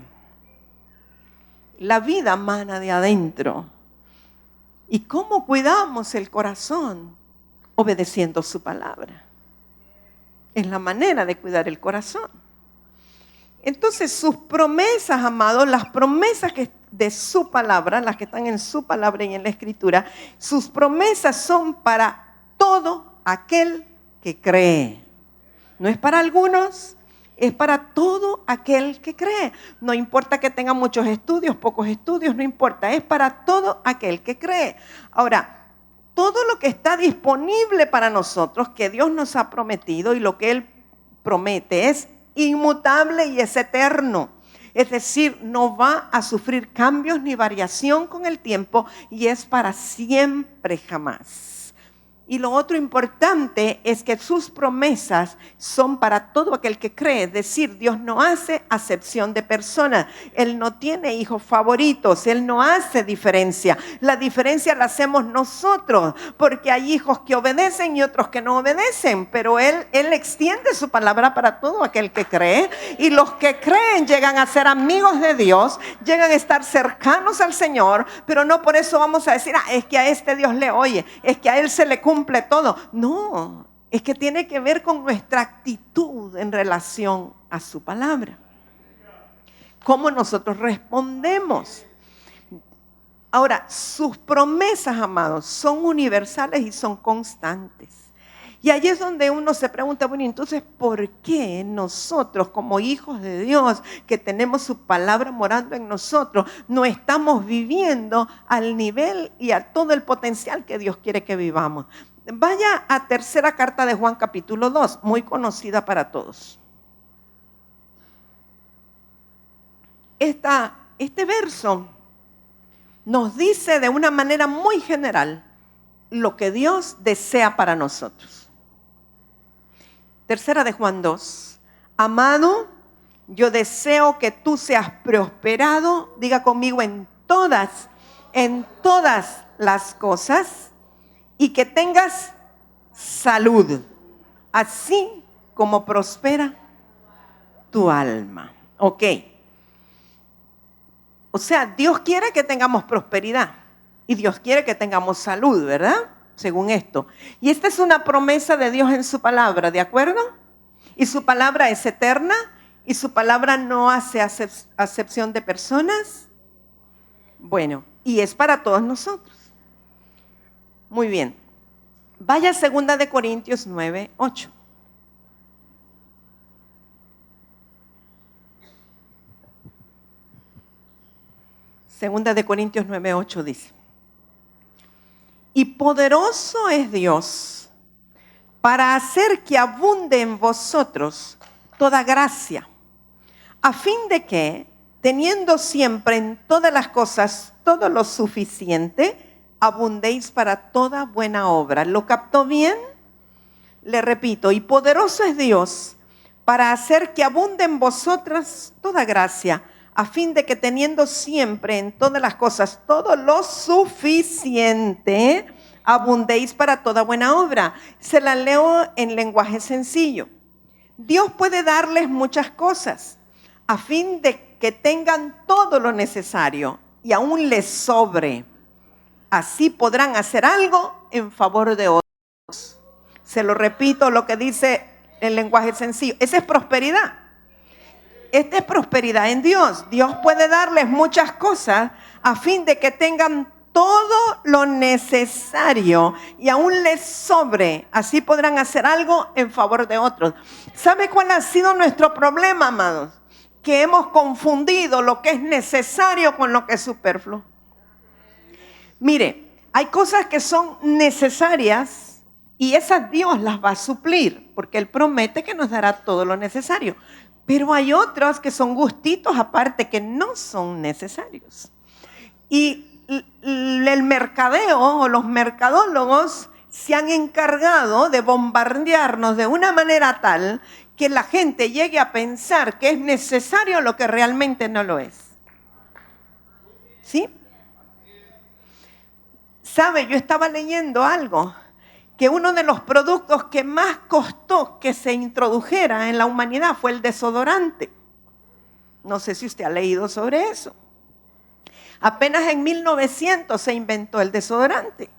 La vida mana de adentro. ¿Y cómo cuidamos el corazón? Obedeciendo su palabra. Es la manera de cuidar el corazón. Entonces sus promesas, amados, las promesas de su palabra, las que están en su palabra y en la escritura, sus promesas son para todo aquel que cree. No es para algunos, es para todo aquel que cree. No importa que tenga muchos estudios, pocos estudios, no importa, es para todo aquel que cree. Ahora, todo lo que está disponible para nosotros, que Dios nos ha prometido y lo que Él promete es inmutable y es eterno. Es decir, no va a sufrir cambios ni variación con el tiempo y es para siempre jamás. Y lo otro importante es que sus promesas son para todo aquel que cree. Es decir, Dios no hace acepción de personas. Él no tiene hijos favoritos. Él no hace diferencia. La diferencia la hacemos nosotros. Porque hay hijos que obedecen y otros que no obedecen. Pero Él extiende su palabra para todo aquel que cree. Y los que creen llegan a ser amigos de Dios. Llegan a estar cercanos al Señor. Pero no por eso vamos a decir, es que a este Dios le oye. Es que a Él se le cumple todo. No, es que tiene que ver con nuestra actitud en relación a su palabra. Cómo nosotros respondemos. Ahora, sus promesas, amados, son universales y son constantes. Y ahí es donde uno se pregunta, bueno, entonces, ¿por qué nosotros como hijos de Dios, que tenemos su palabra morando en nosotros, no estamos viviendo al nivel y a todo el potencial que Dios quiere que vivamos? Vaya a tercera carta de Juan capítulo 2, muy conocida para todos. Este verso nos dice de una manera muy general lo que Dios desea para nosotros. Tercera de Juan 2. Amado, yo deseo que tú seas prosperado, diga conmigo, en todas las cosas, y que tengas salud, así como prospera tu alma. Ok. O sea, Dios quiere que tengamos prosperidad y Dios quiere que tengamos salud, ¿verdad? Según esto. Y esta es una promesa de Dios en su palabra, ¿de acuerdo? Y su palabra es eterna y su palabra no hace acepción de personas. Bueno, y es para todos nosotros. Muy bien. Vaya a 2 de Corintios 9, 8. Segunda de Corintios 9, 8 dice: y poderoso es Dios para hacer que abunde en vosotros toda gracia, a fin de que, teniendo siempre en todas las cosas todo lo suficiente, abundéis para toda buena obra. ¿Lo captó bien? Le repito, y poderoso es Dios para hacer que abunde en vosotras toda gracia, a fin de que teniendo siempre en todas las cosas todo lo suficiente, abundéis para toda buena obra. Se la leo en lenguaje sencillo. Dios puede darles muchas cosas, a fin de que tengan todo lo necesario y aún les sobre. Así podrán hacer algo en favor de otros. Se lo repito, lo que dice el lenguaje sencillo. Esa es prosperidad. Esta es prosperidad en Dios. Dios puede darles muchas cosas a fin de que tengan todo lo necesario y aún les sobre. Así podrán hacer algo en favor de otros. ¿Sabe cuál ha sido nuestro problema, amados? Que hemos confundido lo que es necesario con lo que es superfluo. Mire, hay cosas que son necesarias Y esas Dios las va a suplir, porque Él promete que nos dará todo lo necesario. Pero hay otros que son gustitos aparte que no son necesarios. Y el mercadeo o los mercadólogos se han encargado de bombardearnos de una manera tal que la gente llegue a pensar que es necesario lo que realmente no lo es. ¿Sí? ¿Sabe? Yo estaba leyendo algo, que uno de los productos que más costó que se introdujera en la humanidad fue el desodorante. No sé si usted ha leído sobre eso. Apenas en 1900 se inventó el desodorante.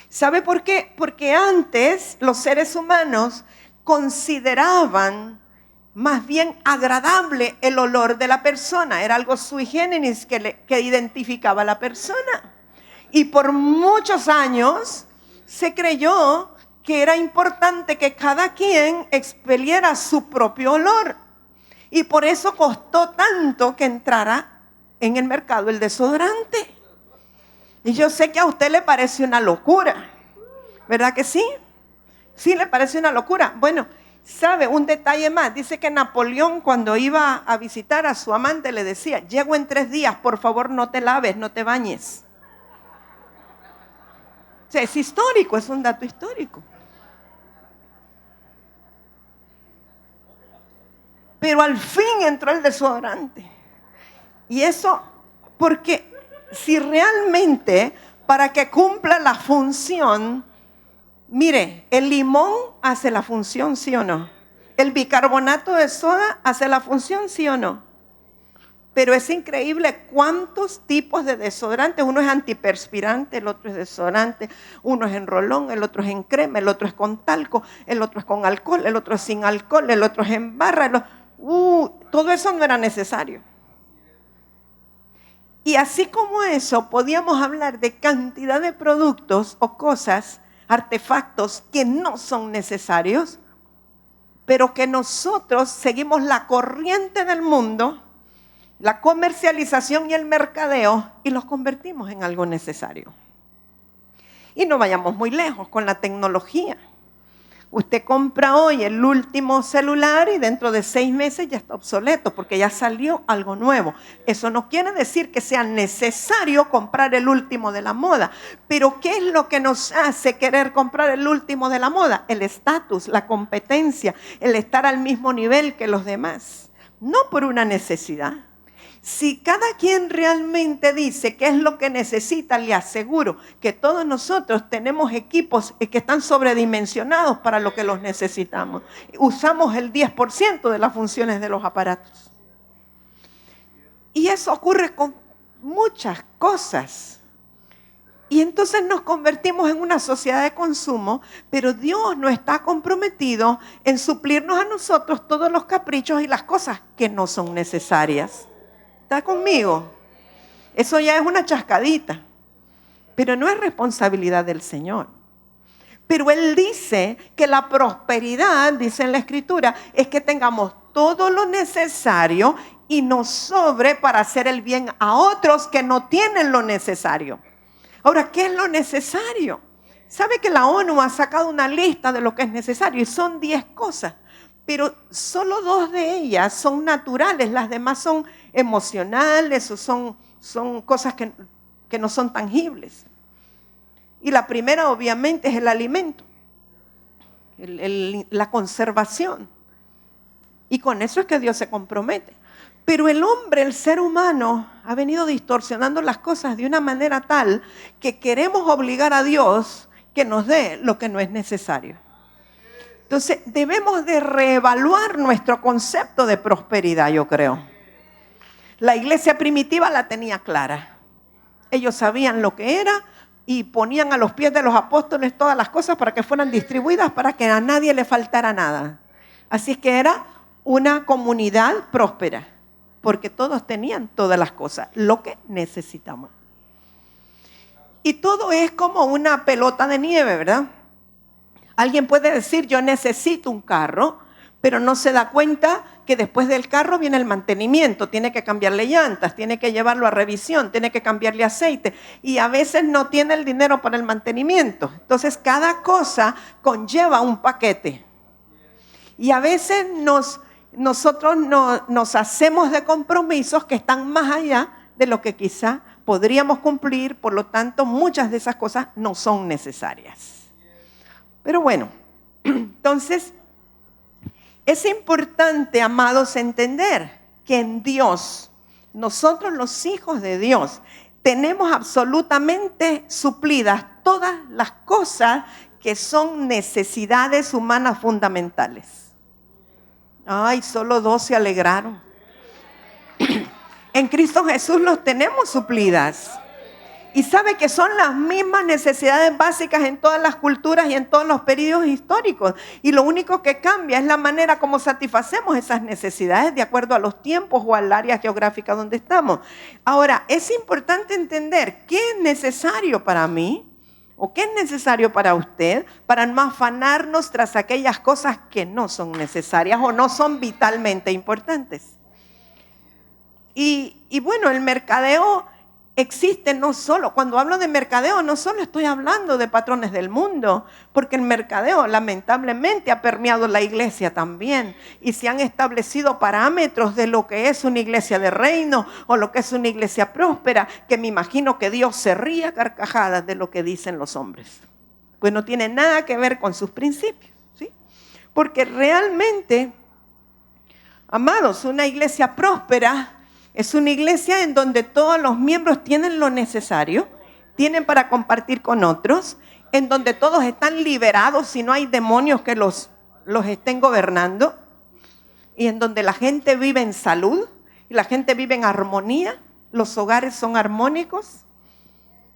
¿Sabe por qué? Porque antes los seres humanos consideraban más bien agradable el olor de la persona. Era algo sui generis que identificaba a la persona. Y por muchos años se creyó que era importante que cada quien expeliera su propio olor. Y por eso costó tanto que entrara en el mercado el desodorante. Y yo sé que a usted le parece una locura, ¿verdad que sí? Sí, le parece una locura. Bueno, ¿sabe? Un detalle más. Dice que Napoleón, cuando iba a visitar a su amante, le decía: llego en 3 días, por favor no te laves, no te bañes. O sea, es histórico, es un dato histórico. Pero al fin entró el desodorante. Y eso, porque si realmente para que cumpla la función, mire, el limón hace la función, ¿sí o no? El bicarbonato de soda hace la función, ¿sí o no? Pero es increíble cuántos tipos de desodorantes. Uno es antiperspirante, el otro es desodorante, uno es en rolón, el otro es en crema, el otro es con talco, el otro es con alcohol, el otro es sin alcohol, el otro es en barra. Todo eso no era necesario. Y así como eso, podíamos hablar de cantidad de productos o cosas, artefactos que no son necesarios, pero que nosotros seguimos la corriente del mundo, la comercialización y el mercadeo, y los convertimos en algo necesario. Y no vayamos muy lejos con la tecnología. Usted compra hoy el último celular y dentro de 6 meses ya está obsoleto porque ya salió algo nuevo. Eso no quiere decir que sea necesario comprar el último de la moda. Pero ¿qué es lo que nos hace querer comprar el último de la moda? El estatus, la competencia, el estar al mismo nivel que los demás. No por una necesidad. Si cada quien realmente dice qué es lo que necesita, le aseguro que todos nosotros tenemos equipos que están sobredimensionados para lo que los necesitamos. Usamos el 10% de las funciones de los aparatos. Y eso ocurre con muchas cosas. Y entonces nos convertimos en una sociedad de consumo, pero Dios no está comprometido en suplirnos a nosotros todos los caprichos y las cosas que no son necesarias. ¿Está conmigo? Eso ya es una chascadita, pero no es responsabilidad del Señor. Pero Él dice que la prosperidad, dice en la Escritura, es que tengamos todo lo necesario y nos sobre para hacer el bien a otros que no tienen lo necesario. Ahora, ¿qué es lo necesario? ¿Sabe que la ONU ha sacado una lista de lo que es necesario? Y son 10 cosas. Pero solo 2 de ellas son naturales, las demás son emocionales o son cosas que no son tangibles. Y la primera obviamente es el alimento, la conservación. Y con eso es que Dios se compromete. Pero el hombre, el ser humano, ha venido distorsionando las cosas de una manera tal que queremos obligar a Dios que nos dé lo que no es necesario. Entonces, debemos de reevaluar nuestro concepto de prosperidad, yo creo. La iglesia primitiva la tenía clara. Ellos sabían lo que era y ponían a los pies de los apóstoles todas las cosas para que fueran distribuidas, para que a nadie le faltara nada. Así es que era una comunidad próspera, porque todos tenían todas las cosas, lo que necesitamos. Y todo es como una pelota de nieve, ¿verdad? Alguien puede decir, yo necesito un carro, pero no se da cuenta que después del carro viene el mantenimiento, tiene que cambiarle llantas, tiene que llevarlo a revisión, tiene que cambiarle aceite y a veces no tiene el dinero para el mantenimiento. Entonces cada cosa conlleva un paquete y a veces nosotros nos hacemos de compromisos que están más allá de lo que quizá podríamos cumplir, por lo tanto muchas de esas cosas no son necesarias. Pero bueno, entonces es importante, amados, entender que en Dios, nosotros los hijos de Dios, tenemos absolutamente suplidas todas las cosas que son necesidades humanas fundamentales. Ay, solo 2 se alegraron. En Cristo Jesús los tenemos suplidas. Y sabe que son las mismas necesidades básicas en todas las culturas y en todos los periodos históricos. Y lo único que cambia es la manera como satisfacemos esas necesidades de acuerdo a los tiempos o al área geográfica donde estamos. Ahora, es importante entender qué es necesario para mí o qué es necesario para usted para no afanarnos tras aquellas cosas que no son necesarias o no son vitalmente importantes. Y bueno, el mercadeo existe no solo, cuando hablo de mercadeo, no solo estoy hablando de patrones del mundo, porque el mercadeo lamentablemente ha permeado la iglesia también y se han establecido parámetros de lo que es una iglesia de reino o lo que es una iglesia próspera, que me imagino que Dios se ríe a carcajadas de lo que dicen los hombres. Pues no tiene nada que ver con sus principios, ¿sí? Porque realmente, amados, una iglesia próspera es una iglesia en donde todos los miembros tienen lo necesario, tienen para compartir con otros, en donde todos están liberados y no hay demonios que los estén gobernando, y en donde la gente vive en salud y la gente vive en armonía, los hogares son armónicos,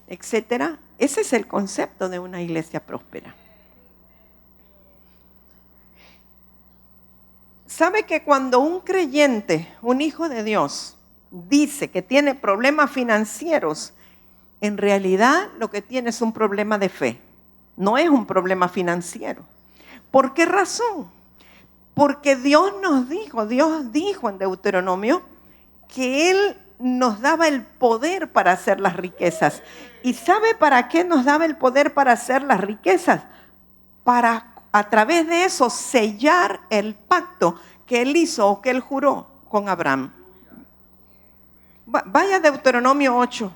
etcétera. Ese es el concepto de una iglesia próspera. ¿Sabe que cuando un creyente, un hijo de Dios, dice que tiene problemas financieros, en realidad lo que tiene es un problema de fe, no es un problema financiero? ¿Por qué razón? Porque Dios dijo en Deuteronomio que Él nos daba el poder para hacer las riquezas. ¿Y sabe para qué nos daba el poder para hacer las riquezas? Para a través de eso sellar el pacto que Él hizo o que Él juró con Abraham. Vaya a Deuteronomio 8,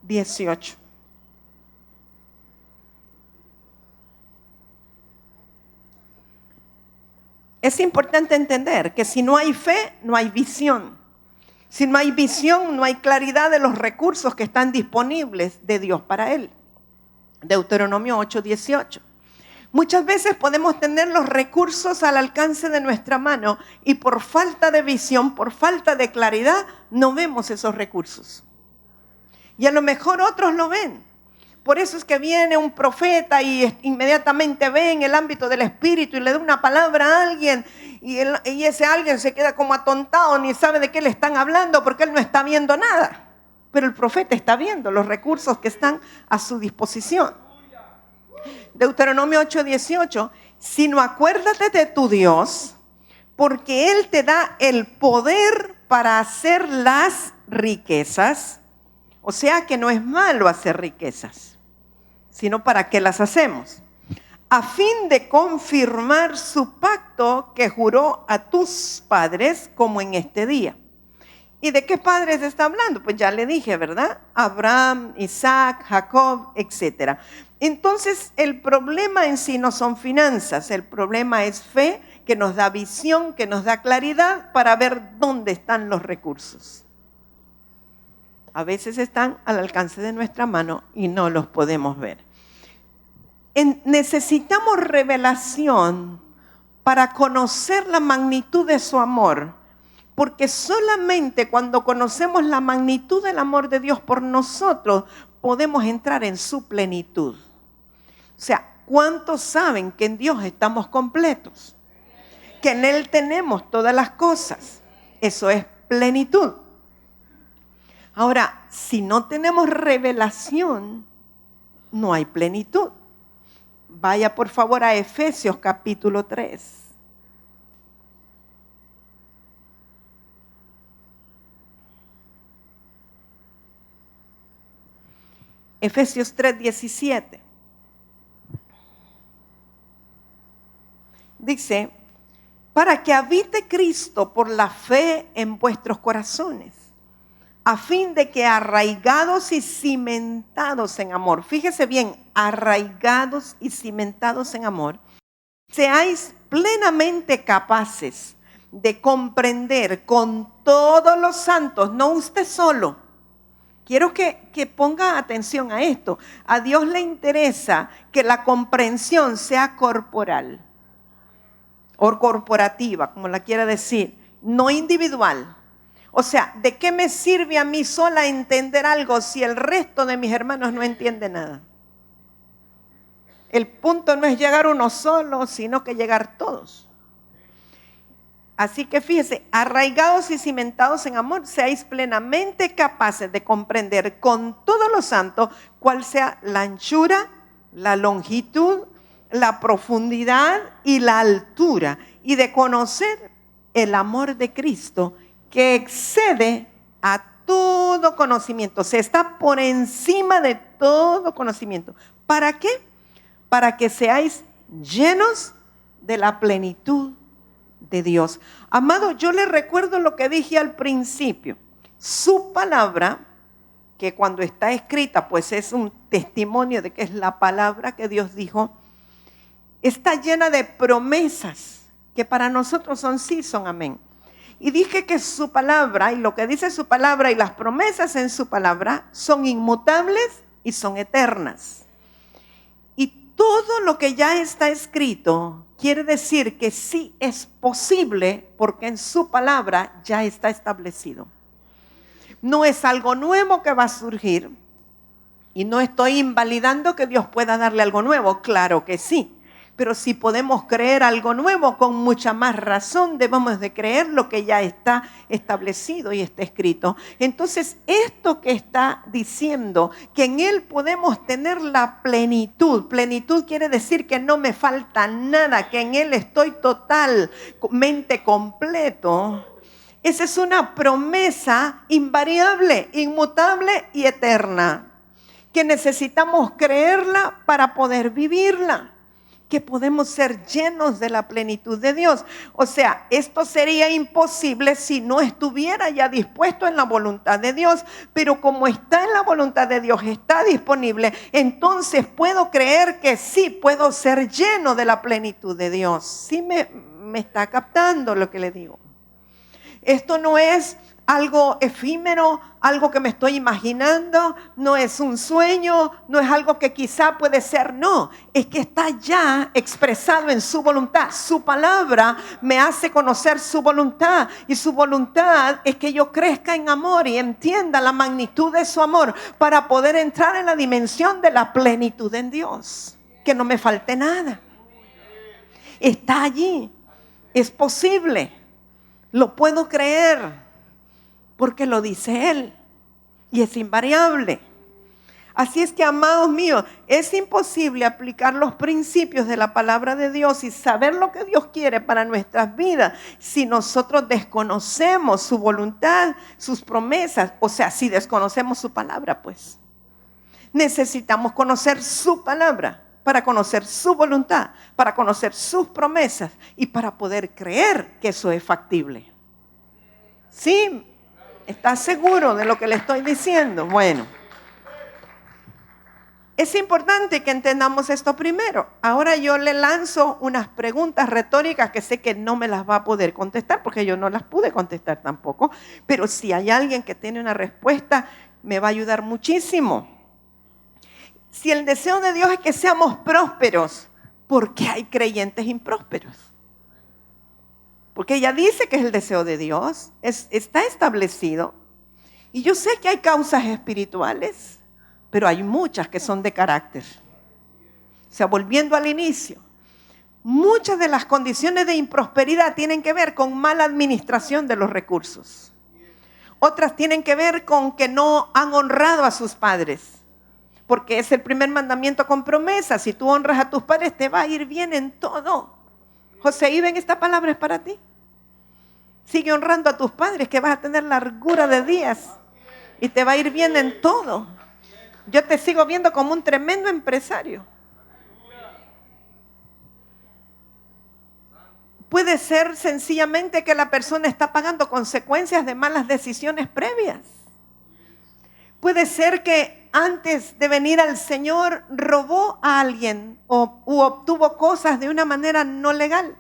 18. Es importante entender que si no hay fe, no hay visión. Si no hay visión, no hay claridad de los recursos que están disponibles de Dios para él. Deuteronomio 8, 18. Muchas veces podemos tener los recursos al alcance de nuestra mano y por falta de visión, por falta de claridad, no vemos esos recursos. Y a lo mejor otros lo ven. Por eso es que viene un profeta y inmediatamente ve en el ámbito del espíritu y le da una palabra a alguien y ese alguien se queda como atontado, ni sabe de qué le están hablando porque él no está viendo nada. Pero el profeta está viendo los recursos que están a su disposición. Deuteronomio 8, 18, sino acuérdate de tu Dios, porque Él te da el poder para hacer las riquezas. O sea que no es malo hacer riquezas, sino para qué las hacemos. A fin de confirmar su pacto que juró a tus padres como en este día. ¿Y de qué padres está hablando? Pues ya le dije, ¿verdad? Abraham, Isaac, Jacob, etc. Entonces, el problema en sí no son finanzas, el problema es fe, que nos da visión, que nos da claridad para ver dónde están los recursos. A veces están al alcance de nuestra mano y no los podemos ver. Necesitamos revelación para conocer la magnitud de su amor. Porque solamente cuando conocemos la magnitud del amor de Dios por nosotros, podemos entrar en su plenitud. O sea, ¿cuántos saben que en Dios estamos completos? Que en Él tenemos todas las cosas. Eso es plenitud. Ahora, si no tenemos revelación, no hay plenitud. Vaya por favor a Efesios capítulo 3. Efesios 3:17. Dice, para que habite Cristo por la fe en vuestros corazones, a fin de que arraigados y cimentados en amor, fíjese bien, arraigados y cimentados en amor, seáis plenamente capaces de comprender con todos los santos, no usted solo. Quiero que ponga atención a esto. A Dios le interesa que la comprensión sea corporal o corporativa, como la quiera decir, no individual. O sea, ¿de qué me sirve a mí sola entender algo si el resto de mis hermanos no entiende nada? El punto no es llegar uno solo, sino que llegar todos. Así que fíjese, arraigados y cimentados en amor, seáis plenamente capaces de comprender con todos los santos cuál sea la anchura, la longitud, la profundidad y la altura, y de conocer el amor de Cristo que excede a todo conocimiento, se está por encima de todo conocimiento. ¿Para qué? Para que seáis llenos de la plenitud de Dios. Amado, yo le recuerdo lo que dije al principio. Su palabra, que cuando está escrita, pues es un testimonio de que es la palabra que Dios dijo, está llena de promesas que para nosotros son sí, son amén. Y dije que su palabra y lo que dice su palabra y las promesas en su palabra son inmutables y son eternas. Y todo lo que ya está escrito quiere decir que sí es posible porque en su palabra ya está establecido. No es algo nuevo que va a surgir y no estoy invalidando que Dios pueda darle algo nuevo, claro que sí. Pero si podemos creer algo nuevo, con mucha más razón debemos de creer lo que ya está establecido y está escrito. Entonces, esto que está diciendo, que en Él podemos tener la plenitud. Plenitud quiere decir que no me falta nada, que en Él estoy totalmente completo. Esa es una promesa invariable, inmutable y eterna, que necesitamos creerla para poder vivirla. Que podemos ser llenos de la plenitud de Dios. O sea, esto sería imposible si no estuviera ya dispuesto en la voluntad de Dios. Pero como está en la voluntad de Dios, está disponible, entonces puedo creer que sí puedo ser lleno de la plenitud de Dios. Sí me está captando lo que le digo. Esto no es algo efímero, algo que me estoy imaginando, no es un sueño, no es algo que quizá puede ser, no, es que está ya expresado en su voluntad. Su palabra me hace conocer su voluntad y su voluntad es que yo crezca en amor y entienda la magnitud de su amor para poder entrar en la dimensión de la plenitud en Dios, que no me falte nada. Está allí, es posible, lo puedo creer. Porque lo dice Él y es invariable. Así es que, amados míos, es imposible aplicar los principios de la palabra de Dios y saber lo que Dios quiere para nuestras vidas si nosotros desconocemos su voluntad, sus promesas. O sea, si desconocemos su palabra, pues. Necesitamos conocer su palabra para conocer su voluntad, para conocer sus promesas y para poder creer que eso es factible. ¿Sí? ¿Estás seguro de lo que le estoy diciendo? Bueno, es importante que entendamos esto primero. Ahora yo le lanzo unas preguntas retóricas que sé que no me las va a poder contestar porque yo no las pude contestar tampoco. Pero si hay alguien que tiene una respuesta, me va a ayudar muchísimo. Si el deseo de Dios es que seamos prósperos, ¿por qué hay creyentes imprósperos? Porque ella dice que es el deseo de Dios, está establecido. Y yo sé que hay causas espirituales, pero hay muchas que son de carácter. O sea, volviendo al inicio, muchas de las condiciones de improsperidad tienen que ver con mala administración de los recursos. Otras tienen que ver con que no han honrado a sus padres. Porque es el primer mandamiento con promesa. Si tú honras a tus padres, te va a ir bien en todo. José, ¿ven esta palabra es para ti? Sigue honrando a tus padres, que vas a tener largura de días y te va a ir bien en todo. Yo te sigo viendo como un tremendo empresario. Puede ser sencillamente que la persona está pagando consecuencias de malas decisiones previas. Puede ser que antes de venir al Señor robó a alguien u obtuvo cosas de una manera no legal.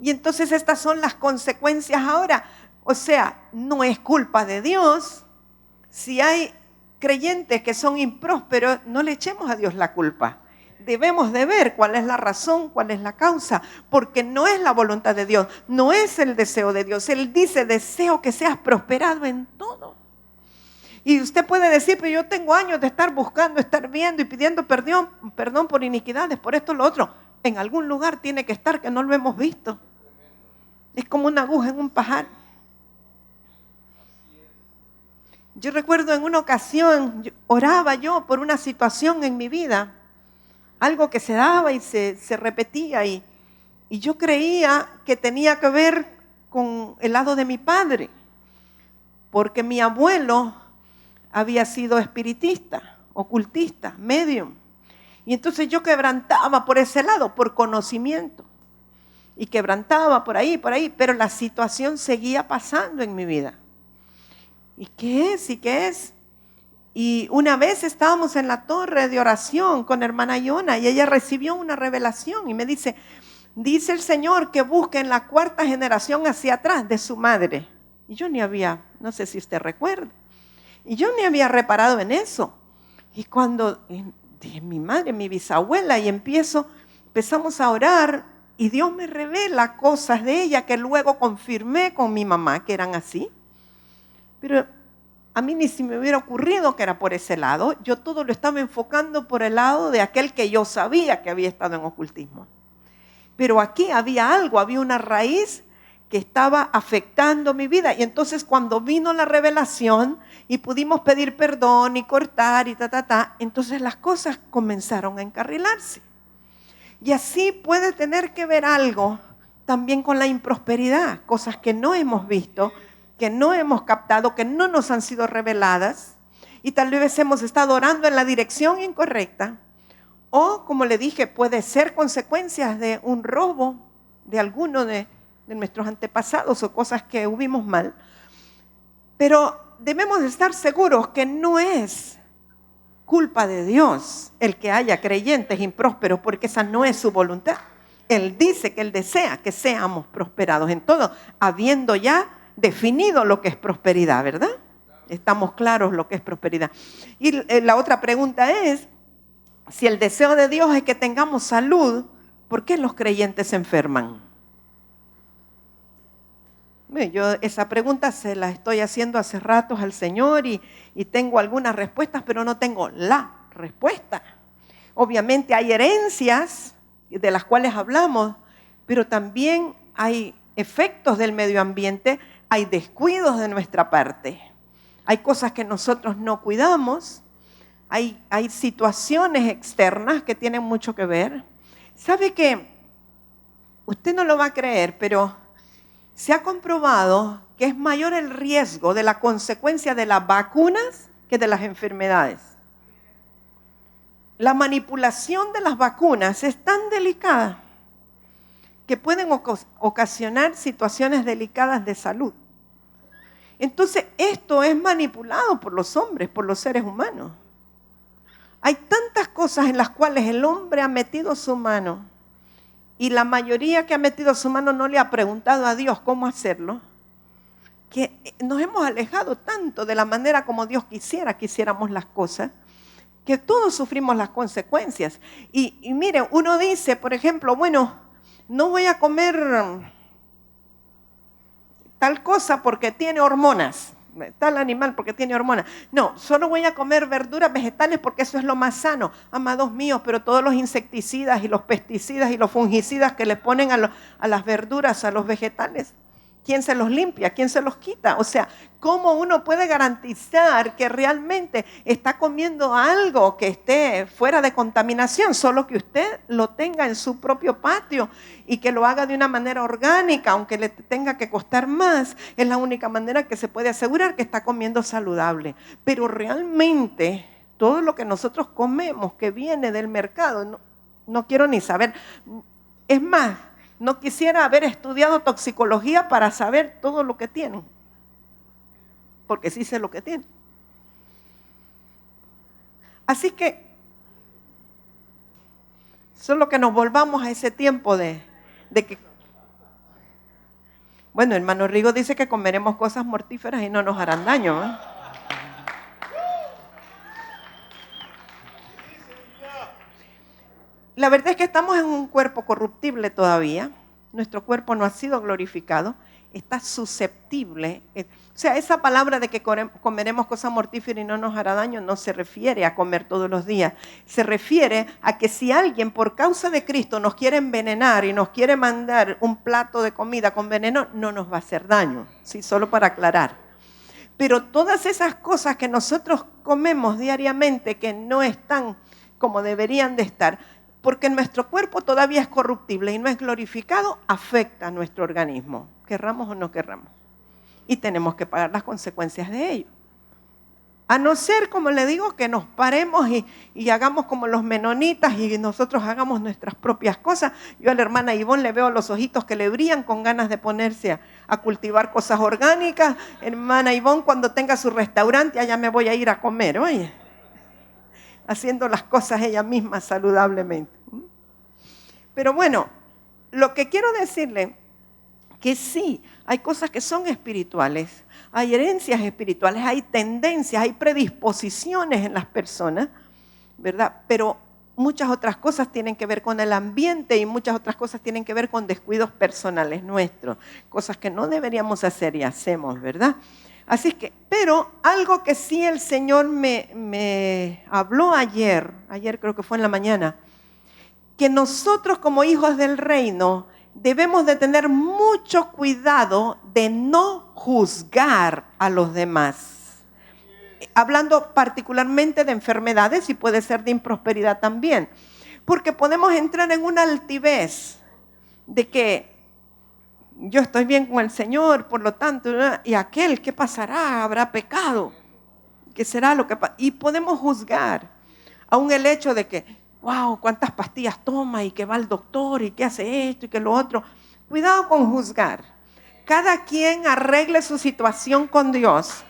Y entonces estas son las consecuencias ahora. O sea, no es culpa de Dios. Si hay creyentes que son imprósperos, no le echemos a Dios la culpa. Debemos de ver cuál es la razón, cuál es la causa, porque no es la voluntad de Dios, no es el deseo de Dios. Él dice, deseo que seas prosperado en todo. Y usted puede decir, pero yo tengo años de estar buscando, estar viendo y pidiendo perdón por iniquidades, por esto, lo otro. En algún lugar tiene que estar que no lo hemos visto. Es como una aguja en un pajar. Yo recuerdo en una ocasión, oraba yo por una situación en mi vida, algo que se daba y se repetía y yo creía que tenía que ver con el lado de mi padre, porque mi abuelo había sido espiritista, ocultista, medium. Y entonces yo quebrantaba por ese lado, por conocimiento. Y quebrantaba por ahí, pero la situación seguía pasando en mi vida. ¿Y qué es? ¿Y qué es? Y una vez estábamos en la torre de oración con hermana Yona y ella recibió una revelación y me dice el Señor que busque en la 4ª generación hacia atrás de su madre. Y yo no sé si usted recuerda, y yo ni había reparado en eso. Y cuando dije, mi madre, mi bisabuela, y empezamos a orar y Dios me revela cosas de ella que luego confirmé con mi mamá que eran así. Pero a mí ni si me hubiera ocurrido que era por ese lado. Yo todo lo estaba enfocando por el lado de aquel que yo sabía que había estado en ocultismo. Pero aquí había algo, había una raíz que estaba afectando mi vida. Y entonces cuando vino la revelación y pudimos pedir perdón y cortar y entonces las cosas comenzaron a encarrilarse. Y así puede tener que ver algo también con la improsperidad, cosas que no hemos visto, que no hemos captado, que no nos han sido reveladas y tal vez hemos estado orando en la dirección incorrecta o, como le dije, puede ser consecuencias de un robo de alguno de nuestros antepasados o cosas que hubimos mal. Pero debemos de estar seguros que no es culpa de Dios el que haya creyentes imprósperos, porque esa no es su voluntad. Él dice que Él desea que seamos prosperados en todo, habiendo ya definido lo que es prosperidad, ¿verdad? Estamos claros lo que es prosperidad. Y la otra pregunta es, si el deseo de Dios es que tengamos salud, ¿por qué los creyentes se enferman? Yo esa pregunta se la estoy haciendo hace ratos al Señor y tengo algunas respuestas, pero no tengo la respuesta. Obviamente hay herencias de las cuales hablamos, pero también hay efectos del medio ambiente, hay descuidos de nuestra parte. Hay cosas que nosotros no cuidamos, hay situaciones externas que tienen mucho que ver. ¿Sabe qué? Usted no lo va a creer, pero se ha comprobado que es mayor el riesgo de la consecuencia de las vacunas que de las enfermedades. La manipulación de las vacunas es tan delicada que pueden ocasionar situaciones delicadas de salud. Entonces, esto es manipulado por los hombres, por los seres humanos. Hay tantas cosas en las cuales el hombre ha metido su mano y la mayoría que ha metido su mano no le ha preguntado a Dios cómo hacerlo, que nos hemos alejado tanto de la manera como Dios quisiera que hiciéramos las cosas, que todos sufrimos las consecuencias. Y mire, uno dice, por ejemplo, bueno, no voy a comer tal cosa porque tiene hormonas, tal animal porque tiene hormonas. No, solo voy a comer verduras vegetales porque eso es lo más sano. Amados míos, pero todos los insecticidas y los pesticidas y los fungicidas que le ponen a las verduras, a los vegetales, ¿quién se los limpia? ¿Quién se los quita? O sea, ¿cómo uno puede garantizar que realmente está comiendo algo que esté fuera de contaminación? Solo que usted lo tenga en su propio patio y que lo haga de una manera orgánica, aunque le tenga que costar más. Es la única manera que se puede asegurar que está comiendo saludable. Pero realmente todo lo que nosotros comemos que viene del mercado, no quiero ni saber. Es más, no quisiera haber estudiado toxicología para saber todo lo que tienen, porque sí sé lo que tienen. Así que solo que nos volvamos a ese tiempo de que, bueno, hermano Rigo dice que comeremos cosas mortíferas y no nos harán daño, ¿eh? La verdad es que estamos en un cuerpo corruptible todavía. Nuestro cuerpo no ha sido glorificado. Está susceptible. O sea, esa palabra de que comeremos cosas mortíferas y no nos hará daño no se refiere a comer todos los días. Se refiere a que si alguien por causa de Cristo nos quiere envenenar y nos quiere mandar un plato de comida con veneno, no nos va a hacer daño. Sí, solo para aclarar. Pero todas esas cosas que nosotros comemos diariamente que no están como deberían de estar, porque nuestro cuerpo todavía es corruptible y no es glorificado, afecta a nuestro organismo, querramos o no querramos. Y tenemos que pagar las consecuencias de ello. A no ser, como le digo, que nos paremos y hagamos como los menonitas y nosotros hagamos nuestras propias cosas. Yo a la hermana Ivonne le veo los ojitos que le brillan con ganas de ponerse a cultivar cosas orgánicas. Hermana Ivonne, cuando tenga su restaurante, allá me voy a ir a comer, oye. Haciendo las cosas ella misma saludablemente. Pero bueno, lo que quiero decirle que sí, hay cosas que son espirituales, hay herencias espirituales, hay tendencias, hay predisposiciones en las personas, ¿verdad? Pero muchas otras cosas tienen que ver con el ambiente y muchas otras cosas tienen que ver con descuidos personales nuestros, cosas que no deberíamos hacer y hacemos, ¿verdad? Así que, pero algo que sí el Señor me habló ayer creo que fue en la mañana, que nosotros como hijos del reino debemos de tener mucho cuidado de no juzgar a los demás. Hablando particularmente de enfermedades y puede ser de improsperidad también, porque podemos entrar en una altivez de que yo estoy bien con el Señor, por lo tanto, y aquel, ¿qué pasará? ¿Habrá pecado? ¿Qué será lo que pasa? Y podemos juzgar, aún el hecho de que, wow, cuántas pastillas toma y que va al doctor y que hace esto y que lo otro. Cuidado con juzgar. Cada quien arregle su situación con Dios.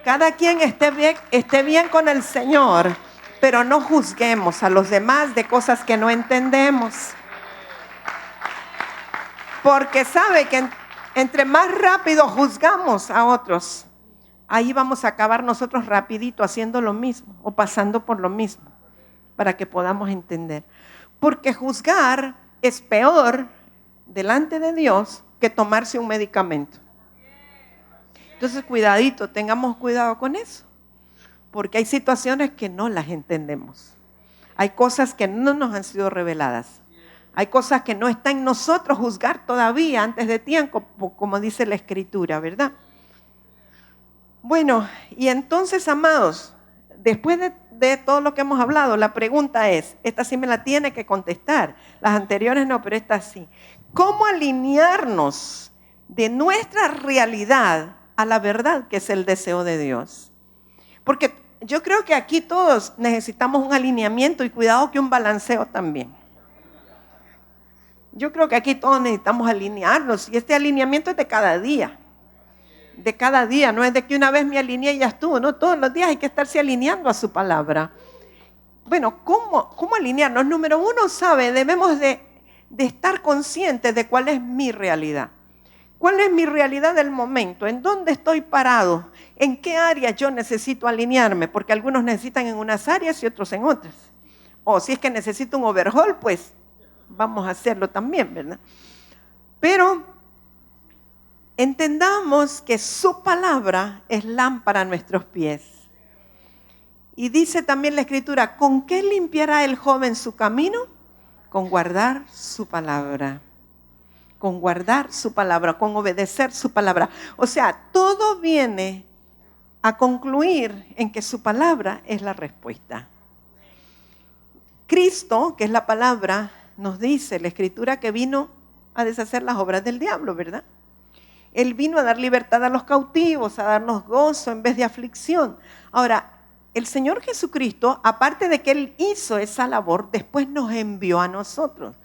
Cada quien esté bien con el Señor, pero no juzguemos a los demás de cosas que no entendemos. Porque sabe que entre más rápido juzgamos a otros, ahí vamos a acabar nosotros rapidito haciendo lo mismo o pasando por lo mismo para que podamos entender. Porque juzgar es peor delante de Dios que tomarse un medicamento. Entonces, cuidadito, tengamos cuidado con eso. Porque hay situaciones que no las entendemos. Hay cosas que no nos han sido reveladas. Hay cosas que no está en nosotros juzgar todavía antes de tiempo, como dice la Escritura, ¿verdad? Bueno, y entonces, amados, después de todo lo que hemos hablado, la pregunta es, esta sí me la tiene que contestar, las anteriores no, pero esta sí. ¿Cómo alinearnos de nuestra realidad a la verdad que es el deseo de Dios? Porque yo creo que aquí todos necesitamos un alineamiento y cuidado que un balanceo también. Yo creo que aquí todos necesitamos alinearnos y este alineamiento es de cada día. De cada día, no es de que una vez me alineé y ya estuvo, no, todos los días hay que estarse alineando a su palabra. Bueno, ¿cómo alinearnos? Número uno, debemos de estar conscientes de cuál es mi realidad. ¿Cuál es mi realidad del momento? ¿En dónde estoy parado? ¿En qué áreas yo necesito alinearme? Porque algunos necesitan en unas áreas y otros en otras. O si es que necesito un overhaul, pues vamos a hacerlo también, ¿verdad? Pero entendamos que su palabra es lámpara a nuestros pies. Y dice también la Escritura, ¿con qué limpiará el joven su camino? Con guardar su palabra. Con guardar su palabra, con obedecer su palabra. O sea, todo viene a concluir en que su palabra es la respuesta. Cristo, que es la palabra, nos dice la Escritura que vino a deshacer las obras del diablo, ¿verdad? Él vino a dar libertad a los cautivos, a darnos gozo en vez de aflicción. Ahora, el Señor Jesucristo, aparte de que Él hizo esa labor, después nos envió a nosotros.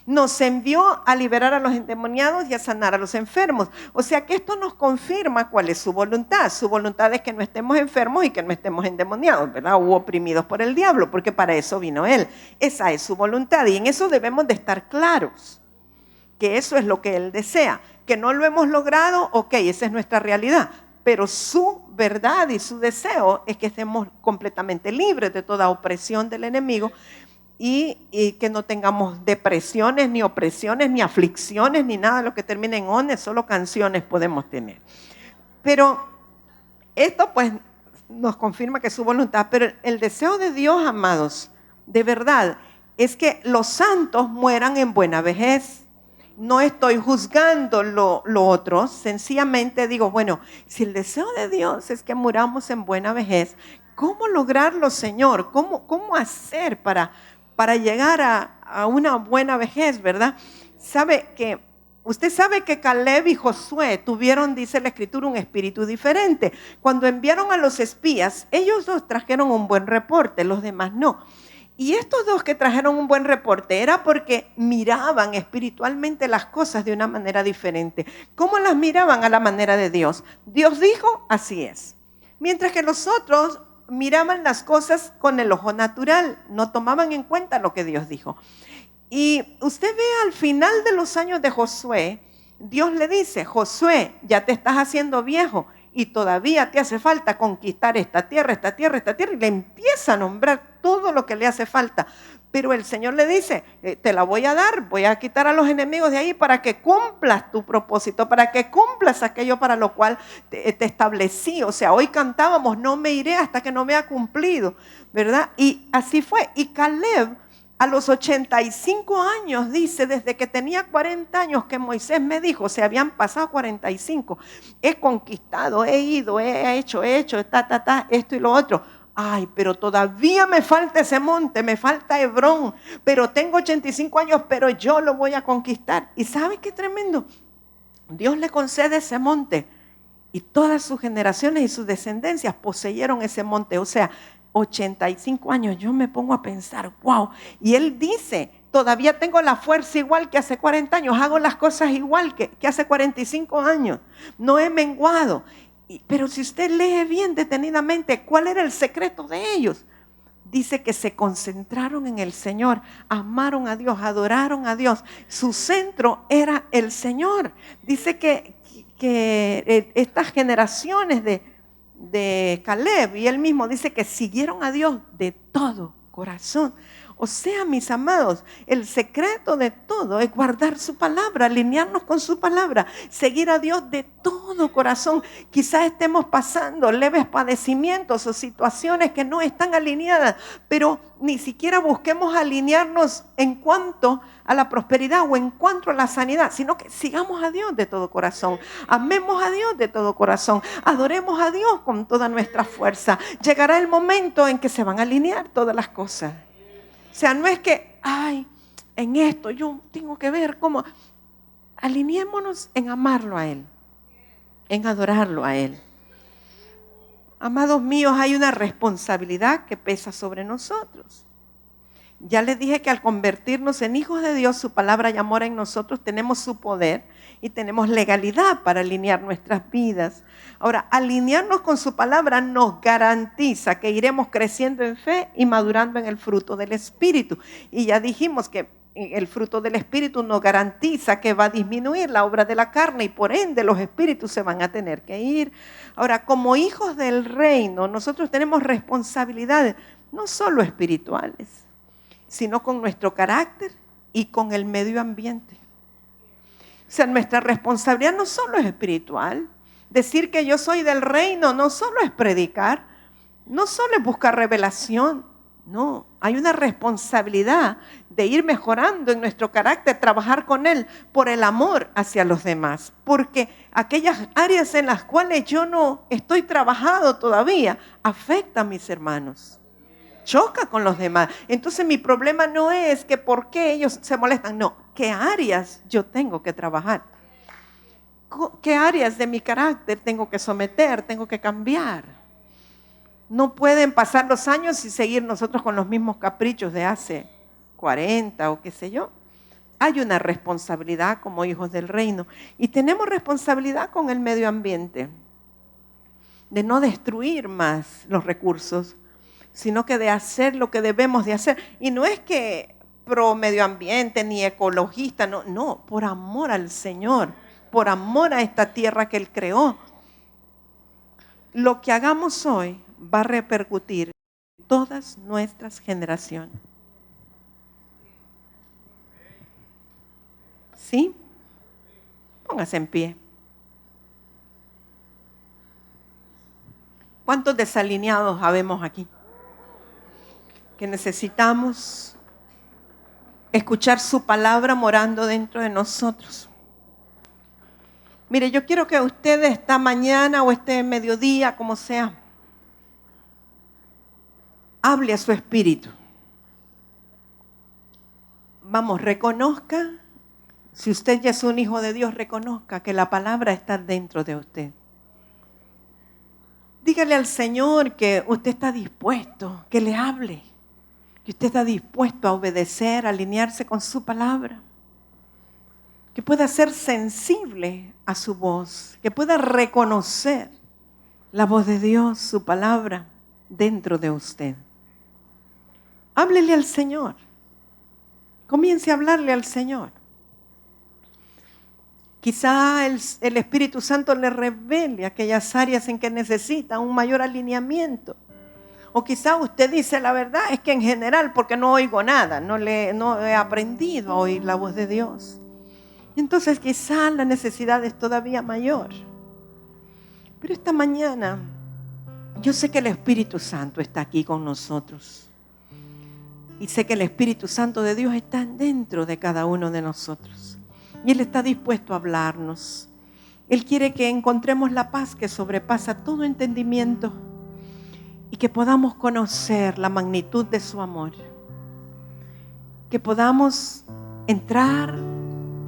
Nos envió a liberar a los endemoniados y a sanar a los enfermos. O sea que esto nos confirma cuál es su voluntad. Su voluntad es que no estemos enfermos y que no estemos endemoniados, ¿verdad? O oprimidos por el diablo, porque para eso vino Él. Esa es su voluntad y en eso debemos de estar claros, que eso es lo que Él desea. Que no lo hemos logrado, ok, esa es nuestra realidad. Pero su verdad y su deseo es que estemos completamente libres de toda opresión del enemigo y que no tengamos depresiones, ni opresiones, ni aflicciones, ni nada de lo que termine en ones, solo canciones podemos tener. Pero esto pues nos confirma que es su voluntad, pero el deseo de Dios, amados, de verdad, es que los santos mueran en buena vejez. No estoy juzgando lo otro, sencillamente digo, bueno, si el deseo de Dios es que muramos en buena vejez, ¿cómo lograrlo, Señor? ¿Cómo hacer para llegar a una buena vejez, verdad? Usted sabe que Caleb y Josué tuvieron, dice la Escritura, un espíritu diferente. Cuando enviaron a los espías, ellos dos trajeron un buen reporte, los demás no. Y estos dos que trajeron un buen reporte era porque miraban espiritualmente las cosas de una manera diferente. ¿Cómo las miraban? A la manera de Dios. Dios dijo, así es. Mientras que los otros miraban las cosas con el ojo natural, no tomaban en cuenta lo que Dios dijo. Y usted ve al final de los años de Josué, Dios le dice, Josué, ya te estás haciendo viejo y todavía te hace falta conquistar esta tierra, y le empieza a nombrar todo lo que le hace falta. Pero el Señor le dice, te la voy a dar, voy a quitar a los enemigos de ahí para que cumplas tu propósito, para que cumplas aquello para lo cual te establecí. O sea, hoy cantábamos, no me iré hasta que no me ha cumplido, ¿verdad? Y así fue. Y Caleb, a los 85 años, dice, desde que tenía 40 años que Moisés me dijo, se habían pasado 45, he conquistado, he ido, he hecho, esto y lo otro. Ay, pero todavía me falta ese monte, me falta Hebrón, pero tengo 85 años, pero yo lo voy a conquistar. ¿Y sabe qué tremendo? Dios le concede ese monte y todas sus generaciones y sus descendencias poseyeron ese monte. O sea, 85 años, yo me pongo a pensar, wow, y él dice, todavía tengo la fuerza igual que hace 40 años, hago las cosas igual que hace 45 años, no he menguado. Pero si usted lee bien detenidamente, ¿cuál era el secreto de ellos? Dice que se concentraron en el Señor, amaron a Dios, adoraron a Dios, su centro era el Señor. Dice que estas generaciones de Caleb, y él mismo dice que siguieron a Dios de todo corazón. O sea, mis amados, el secreto de todo es guardar su palabra, alinearnos con su palabra, seguir a Dios de todo corazón. Quizás estemos pasando leves padecimientos o situaciones que no están alineadas, pero ni siquiera busquemos alinearnos en cuanto a la prosperidad o en cuanto a la sanidad, sino que sigamos a Dios de todo corazón, amemos a Dios de todo corazón, adoremos a Dios con toda nuestra fuerza. Llegará el momento en que se van a alinear todas las cosas. O sea, no es que, ay, en esto yo tengo que ver cómo. Alineémonos en amarlo a Él, en adorarlo a Él. Amados míos, hay una responsabilidad que pesa sobre nosotros. Ya les dije que al convertirnos en hijos de Dios, su palabra y amor en nosotros, tenemos su poder y tenemos legalidad para alinear nuestras vidas. Ahora, alinearnos con su palabra nos garantiza que iremos creciendo en fe y madurando en el fruto del Espíritu. Y ya dijimos que el fruto del Espíritu nos garantiza que va a disminuir la obra de la carne y por ende los espíritus se van a tener que ir. Ahora, como hijos del reino, nosotros tenemos responsabilidades no solo espirituales, sino con nuestro carácter y con el medio ambiente. O sea, nuestra responsabilidad no solo es espiritual. Decir que yo soy del reino no solo es predicar, no solo es buscar revelación. No, hay una responsabilidad de ir mejorando en nuestro carácter, trabajar con él por el amor hacia los demás. Porque aquellas áreas en las cuales yo no estoy trabajado todavía, afectan a mis hermanos. Choca con los demás. Entonces mi problema no es que por qué ellos se molestan, no, qué áreas yo tengo que trabajar, qué áreas de mi carácter tengo que someter, tengo que cambiar. No pueden pasar los años y seguir nosotros con los mismos caprichos de hace 40 o qué sé yo. Hay una responsabilidad como hijos del reino y tenemos responsabilidad con el medio ambiente, de no destruir más los recursos, sino que de hacer lo que debemos de hacer. Y no es que pro medio ambiente ni ecologista, no, por amor al Señor, por amor a esta tierra que Él creó. Lo que hagamos hoy va a repercutir en todas nuestras generaciones. ¿Sí? Póngase en pie. ¿Cuántos desalineados habemos aquí? Que necesitamos escuchar su palabra morando dentro de nosotros. Mire, yo quiero que usted esta mañana o este mediodía, como sea, hable a su espíritu. Vamos, reconozca, si usted ya es un hijo de Dios, reconozca que la palabra está dentro de usted. Dígale al Señor que usted está dispuesto, que le hable, que usted está dispuesto a obedecer, a alinearse con su palabra, que pueda ser sensible a su voz, que pueda reconocer la voz de Dios, su palabra, dentro de usted. Háblele al Señor. Comience a hablarle al Señor. Quizá el Espíritu Santo le revele aquellas áreas en que necesita un mayor alineamiento. O quizá usted dice, la verdad es que en general, porque no oigo nada, no he aprendido a oír la voz de Dios. Entonces quizá la necesidad es todavía mayor. Pero esta mañana, yo sé que el Espíritu Santo está aquí con nosotros. Y sé que el Espíritu Santo de Dios está dentro de cada uno de nosotros. Y Él está dispuesto a hablarnos. Él quiere que encontremos la paz que sobrepasa todo entendimiento y que podamos conocer la magnitud de su amor. Que podamos entrar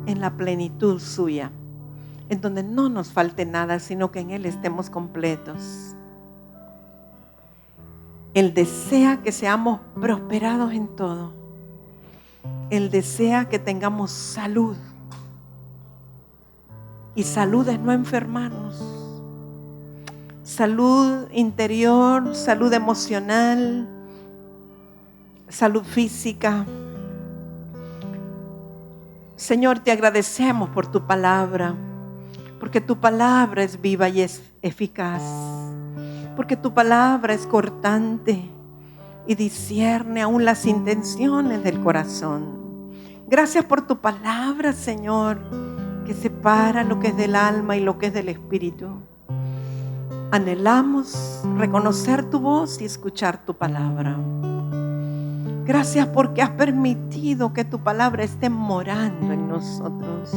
en la plenitud suya, en donde no nos falte nada, sino que en Él estemos completos. Él desea que seamos prosperados en todo. Él desea que tengamos salud. Y salud es no enfermarnos. Salud interior, salud emocional, salud física. Señor, te agradecemos por tu palabra, porque tu palabra es viva y es eficaz, porque tu palabra es cortante y discierne aún las intenciones del corazón. Gracias por tu palabra, Señor, que separa lo que es del alma y lo que es del espíritu. Anhelamos reconocer tu voz y escuchar tu palabra. Gracias porque has permitido que tu palabra esté morando en nosotros.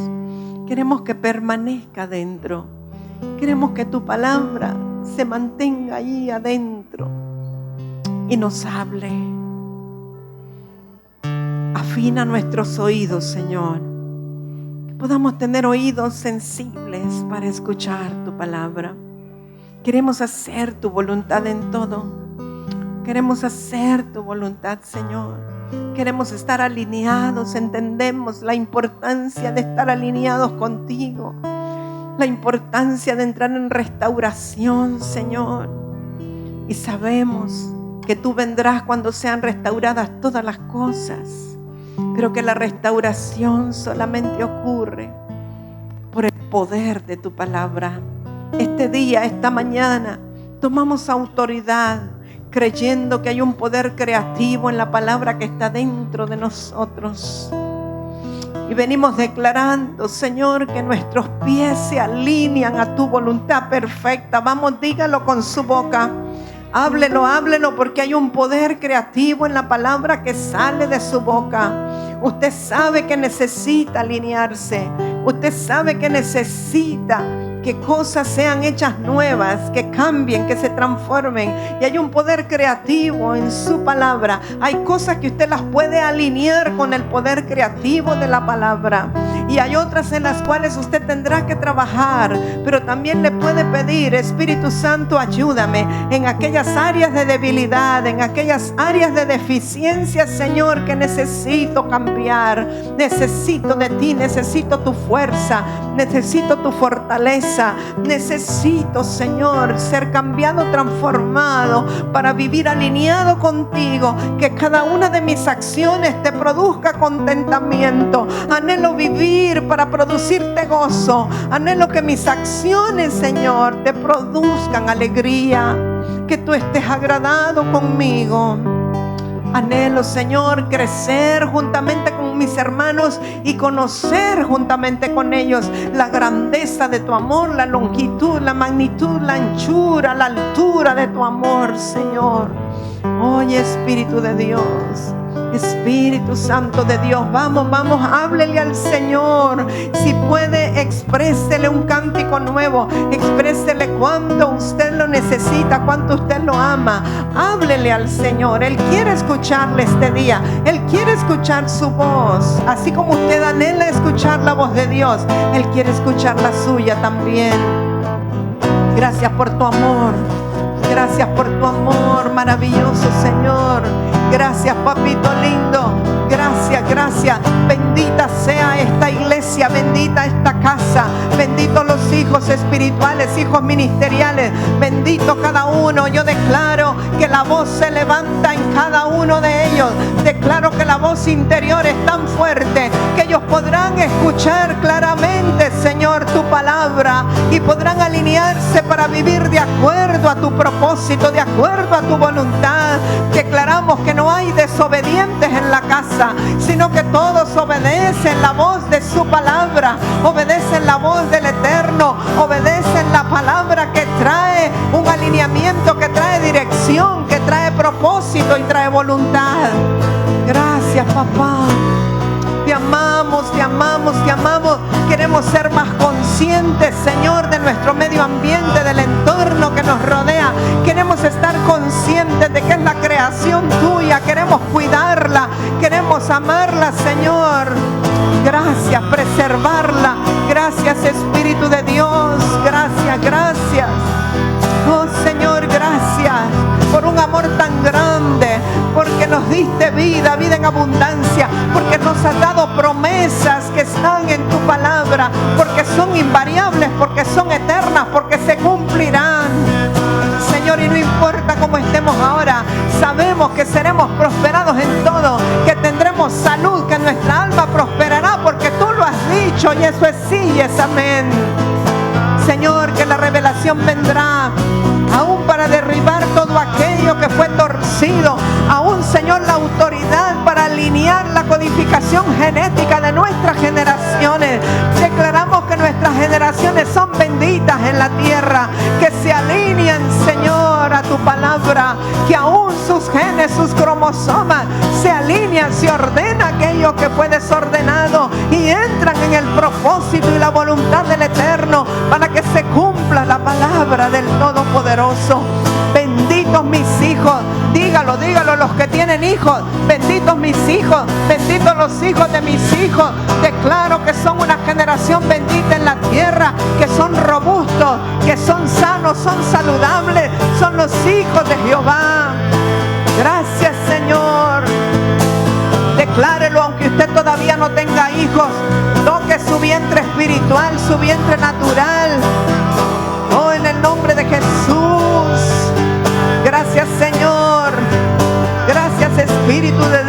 Queremos que permanezca dentro. Queremos que tu palabra se mantenga ahí adentro y nos hable. Afina nuestros oídos, Señor. Que podamos tener oídos sensibles para escuchar tu palabra. Queremos hacer tu voluntad en todo. Queremos hacer tu voluntad, Señor. Queremos estar alineados. Entendemos la importancia de estar alineados contigo. La importancia de entrar en restauración, Señor. Y sabemos que tú vendrás cuando sean restauradas todas las cosas. Pero que la restauración solamente ocurre por el poder de tu palabra. Este día, esta mañana, tomamos autoridad, creyendo que hay un poder creativo en la palabra que está dentro de nosotros. Y venimos declarando, Señor, que nuestros pies se alinean a tu voluntad perfecta. Vamos, dígalo con su boca. Háblelo, háblelo, porque hay un poder creativo en la palabra que sale de su boca. Usted sabe que necesita alinearse. Usted sabe que necesita que cosas sean hechas nuevas, que cambien, que se transformen. Y hay un poder creativo en su palabra. Hay cosas que usted las puede alinear con el poder creativo de la palabra. y hay otras en las cuales usted tendrá que trabajar, pero también le puede pedir: Espíritu Santo, ayúdame en aquellas áreas de debilidad, en aquellas áreas de deficiencia, Señor, que necesito cambiar. Necesito de ti, necesito tu fuerza, necesito tu fortaleza, necesito, Señor, ser cambiado, transformado para vivir alineado contigo, que cada una de mis acciones te produzca contentamiento. Anhelo vivir para producirte gozo. Anhelo que mis acciones, Señor, te produzcan alegría, que tú estés agradado conmigo. Anhelo, Señor, crecer juntamente con mis hermanos y conocer juntamente con ellos la grandeza de tu amor, la longitud, la magnitud, la anchura, la altura de tu amor, Señor. Oye, Espíritu de Dios, Espíritu Santo de Dios, vamos, háblele al Señor. Si puede, exprésele un cántico nuevo, exprésele cuánto usted lo necesita, cuánto usted lo ama. Háblele al Señor. Él quiere escucharle este día, Él quiere escuchar su voz. Así como usted anhela escuchar la voz de Dios, Él quiere escuchar la suya también. Gracias por tu amor. Gracias por tu amor maravilloso, Señor. Gracias, papito lindo. Gracias, gracias. Bendita sea esta iglesia, bendita esta casa. Benditos los hijos espirituales, hijos ministeriales. Bendito cada uno. Yo declaro que la voz se levanta en cada uno de ellos. Declaro que la voz interior es tan fuerte que ellos podrán escuchar claramente, Señor, tu palabra, y podrán alinearse para vivir de acuerdo a tu propósito, de acuerdo a tu voluntad. Declaramos que no hay desobedientes en la casa, sino que todos obedecen la voz de su palabra, obedecen la voz del Eterno, obedecen la palabra que trae un alineamiento, que trae dirección, que trae propósito y trae voluntad. Gracias, papá. Te amamos, te amamos, te amamos. Queremos ser más conscientes, Señor, de nuestro medio ambiente, del entorno que nos rodea. Queremos estar conscientes de que es la creación tuya. Queremos cuidarla, queremos amarla, Señor. Gracias, preservarla. Gracias, Espíritu de Dios. Gracias, gracias. Oh, Señor, gracias por un amor tan grande, porque nos diste vida, vida en abundancia, porque nos has dado promesas que están en tu palabra, porque son invariables, porque son eternas, porque se cumplirán. Señor, y no importa cómo estemos ahora, sabemos que seremos prosperados en todo, que tendremos salud, que nuestra alma prosperará, porque tú lo has dicho, y eso es sí y es amén. Señor, que la revelación vendrá aún para derribar todo aquello que fue torcido. Aún, Señor, la autoridad para alinear la codificación genética de nuestras generaciones. Declaramos que nuestras generaciones son benditas en la tierra, que se alinean, Señor, a tu palabra, que aún sus genes, sus cromosomas se alinean, se ordena aquello que fue desordenado y entran en el propósito y la voluntad del Eterno para que se cumpla la palabra del Todopoderoso. Benditos mis hijos, dígalo, dígalo los que tienen hijos. Benditos mis hijos, benditos los hijos de mis hijos. Declaro que son una generación bendita en la tierra, que son robustos, que son sanos, son saludables, son los hijos de Jehová. Gracias, Señor. Declárelo aunque usted todavía no tenga hijos. Toque su vientre espiritual, su vientre natural. Oh, en el nombre de Jesús. Gracias, Señor. Gracias, Espíritu de